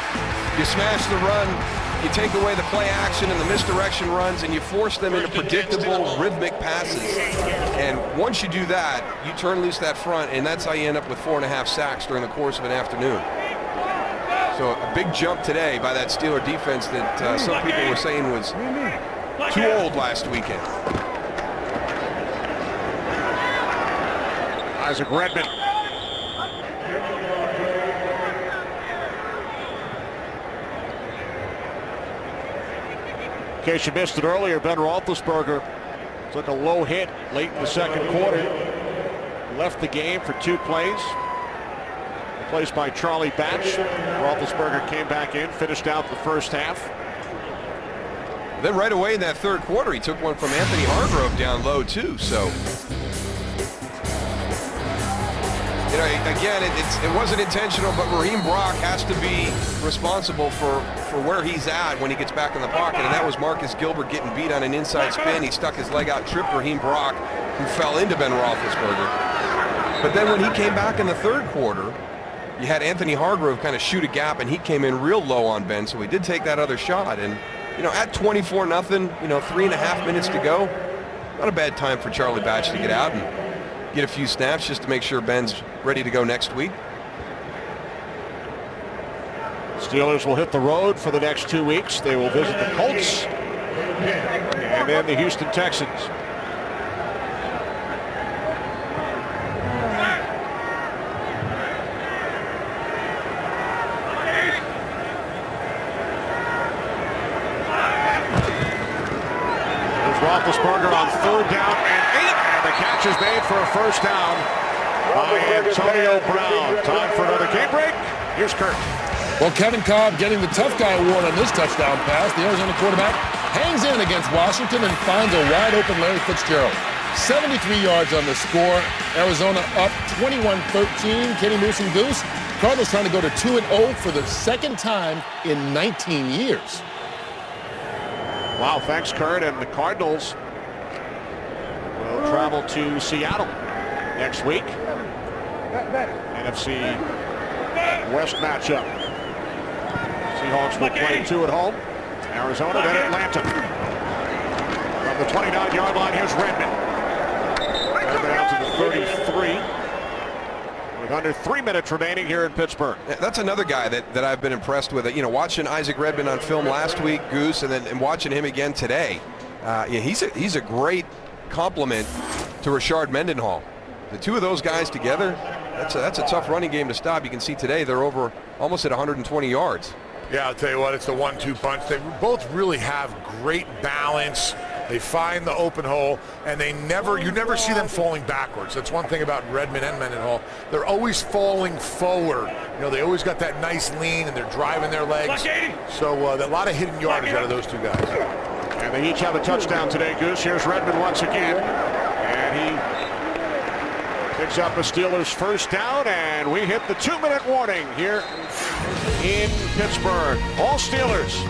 You smash the run, you take away the play action and the misdirection runs, and you force them into predictable, rhythmic passes. And once you do that, you turn loose that front, and that's how you end up with 4.5 sacks during the course of an afternoon. So a big jump today by that Steeler defense that some people were saying was too old last weekend. Isaac Redmond. In case you missed it earlier, Ben Roethlisberger took a low hit late in the second quarter. Left the game for 2 plays. Replaced by Charlie Batch. Roethlisberger came back in, finished out the first half. Then right away in that third quarter, he took one from Anthony Hargrove down low too. So, you know, again, it wasn't intentional, but Raheem Brock has to be responsible for where he's at when he gets back in the pocket, and that was Marcus Gilbert getting beat on an inside spin. He stuck his leg out, tripped Raheem Brock, who fell into Ben Roethlisberger. But then when he came back in the third quarter, you had Anthony Hargrove kind of shoot a gap, and he came in real low on Ben, so he did take that other shot. And, you know, at 24-0, you know, 3.5 minutes to go, not a bad time for Charlie Batch to get out and get a few snaps just to make sure Ben's ready to go next week. Steelers will hit the road for the next 2 weeks. They will visit the Colts and then the Houston Texans. Roethlisberger on 3rd down and 8, and the catch is made for a first down by Antonio Brown. Time for another game break. Here's Kurt. Well, Kevin Cobb getting the tough guy award on this touchdown pass. The Arizona quarterback hangs in against Washington and finds a wide open Larry Fitzgerald. 73 yards on the score. Arizona up 21-13. Kenny Moose and Goose. Cardinals trying to go to 2-0 for the second time in 19 years. Wow, thanks, Kurt. And the Cardinals will travel to Seattle next week. NFC West matchup. Seahawks will play 2 at home. Arizona, then Atlanta. From the 29-yard line, here's Redmond. Redmond out to the 33. With under 3 minutes remaining here in Pittsburgh. That's another guy that I've been impressed with. You know, watching Isaac Redmond on film last week, Goose, and watching him again today. Yeah, he's a great complement to Rashard Mendenhall. The two of those guys together, that's a tough running game to stop. You can see today they're over almost at 120 yards. Yeah, I'll tell you what, it's the 1-2 punch. They both really have great balance. They find the open hole, and you never see them falling backwards. That's one thing about Redmond and Mendenhall. They're always falling forward. You know, they always got that nice lean, and they're driving their legs. So a lot of hidden yardage out of those two guys. And they each have a touchdown today, Goose. Here's Redmond once again. And he picks up a Steelers first down, and we hit the 2-minute warning here in Pittsburgh. All Steelers.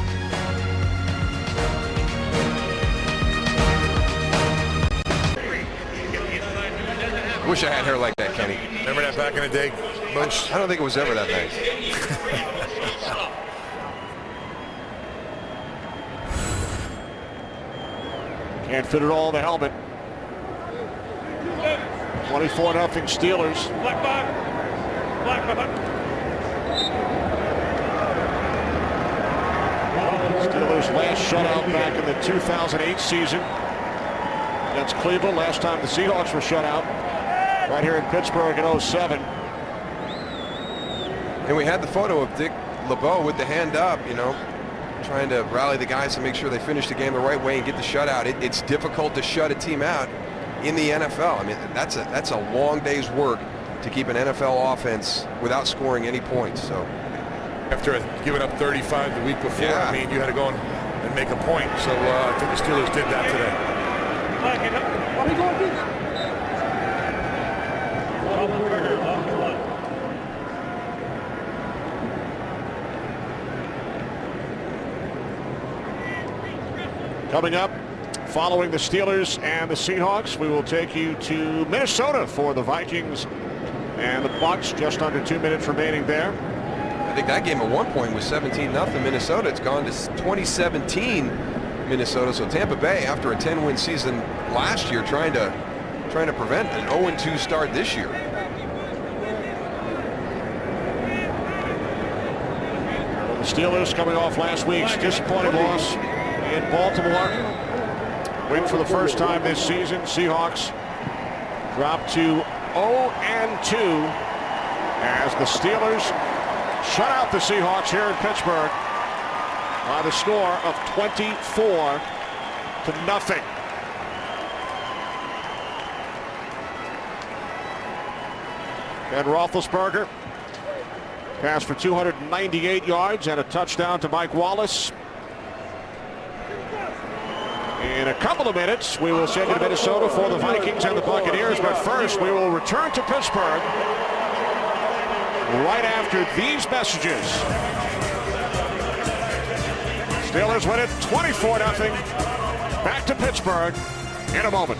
Wish I had hair like that, Kenny. Remember that back in the day, Moose? I don't think it was ever that nice. Can't fit it all in the helmet. 24-0 Steelers. Black box. Black box. Steelers last shutout back in the 2008 season against Cleveland. Last time the Seahawks were shut out right here in Pittsburgh in 07. And we had the photo of Dick LeBeau with the hand up, you know, trying to rally the guys to make sure they finish the game the right way and get the shutout. It's difficult to shut a team out in the NFL. I mean, that's a long day's work to keep an NFL offense without scoring any points. So After giving up 35 the week before, Yeah. I mean, you had to go and make a point. So I think the Steelers did that today. Why we going this? Coming up, following the Steelers and the Seahawks, we will take you to Minnesota for the Vikings and the Bucs. Just under 2 minutes remaining there. I think that game at one point was 17-0 Minnesota. It's gone to 2017 Minnesota. So Tampa Bay, after a 10-win season last year, trying to prevent an 0-2 start this year. The Steelers coming off last week's disappointing loss in Baltimore. Win for the first time this season. Seahawks drop to 0-2 as the Steelers shut out the Seahawks here in Pittsburgh by the score of 24-0. Ben Roethlisberger passed for 298 yards and a touchdown to Mike Wallace. In a couple of minutes, we will send you to Minnesota for the Vikings and the Buccaneers. But first, we will return to Pittsburgh right after these messages. Steelers win it 24-0. Back to Pittsburgh in a moment.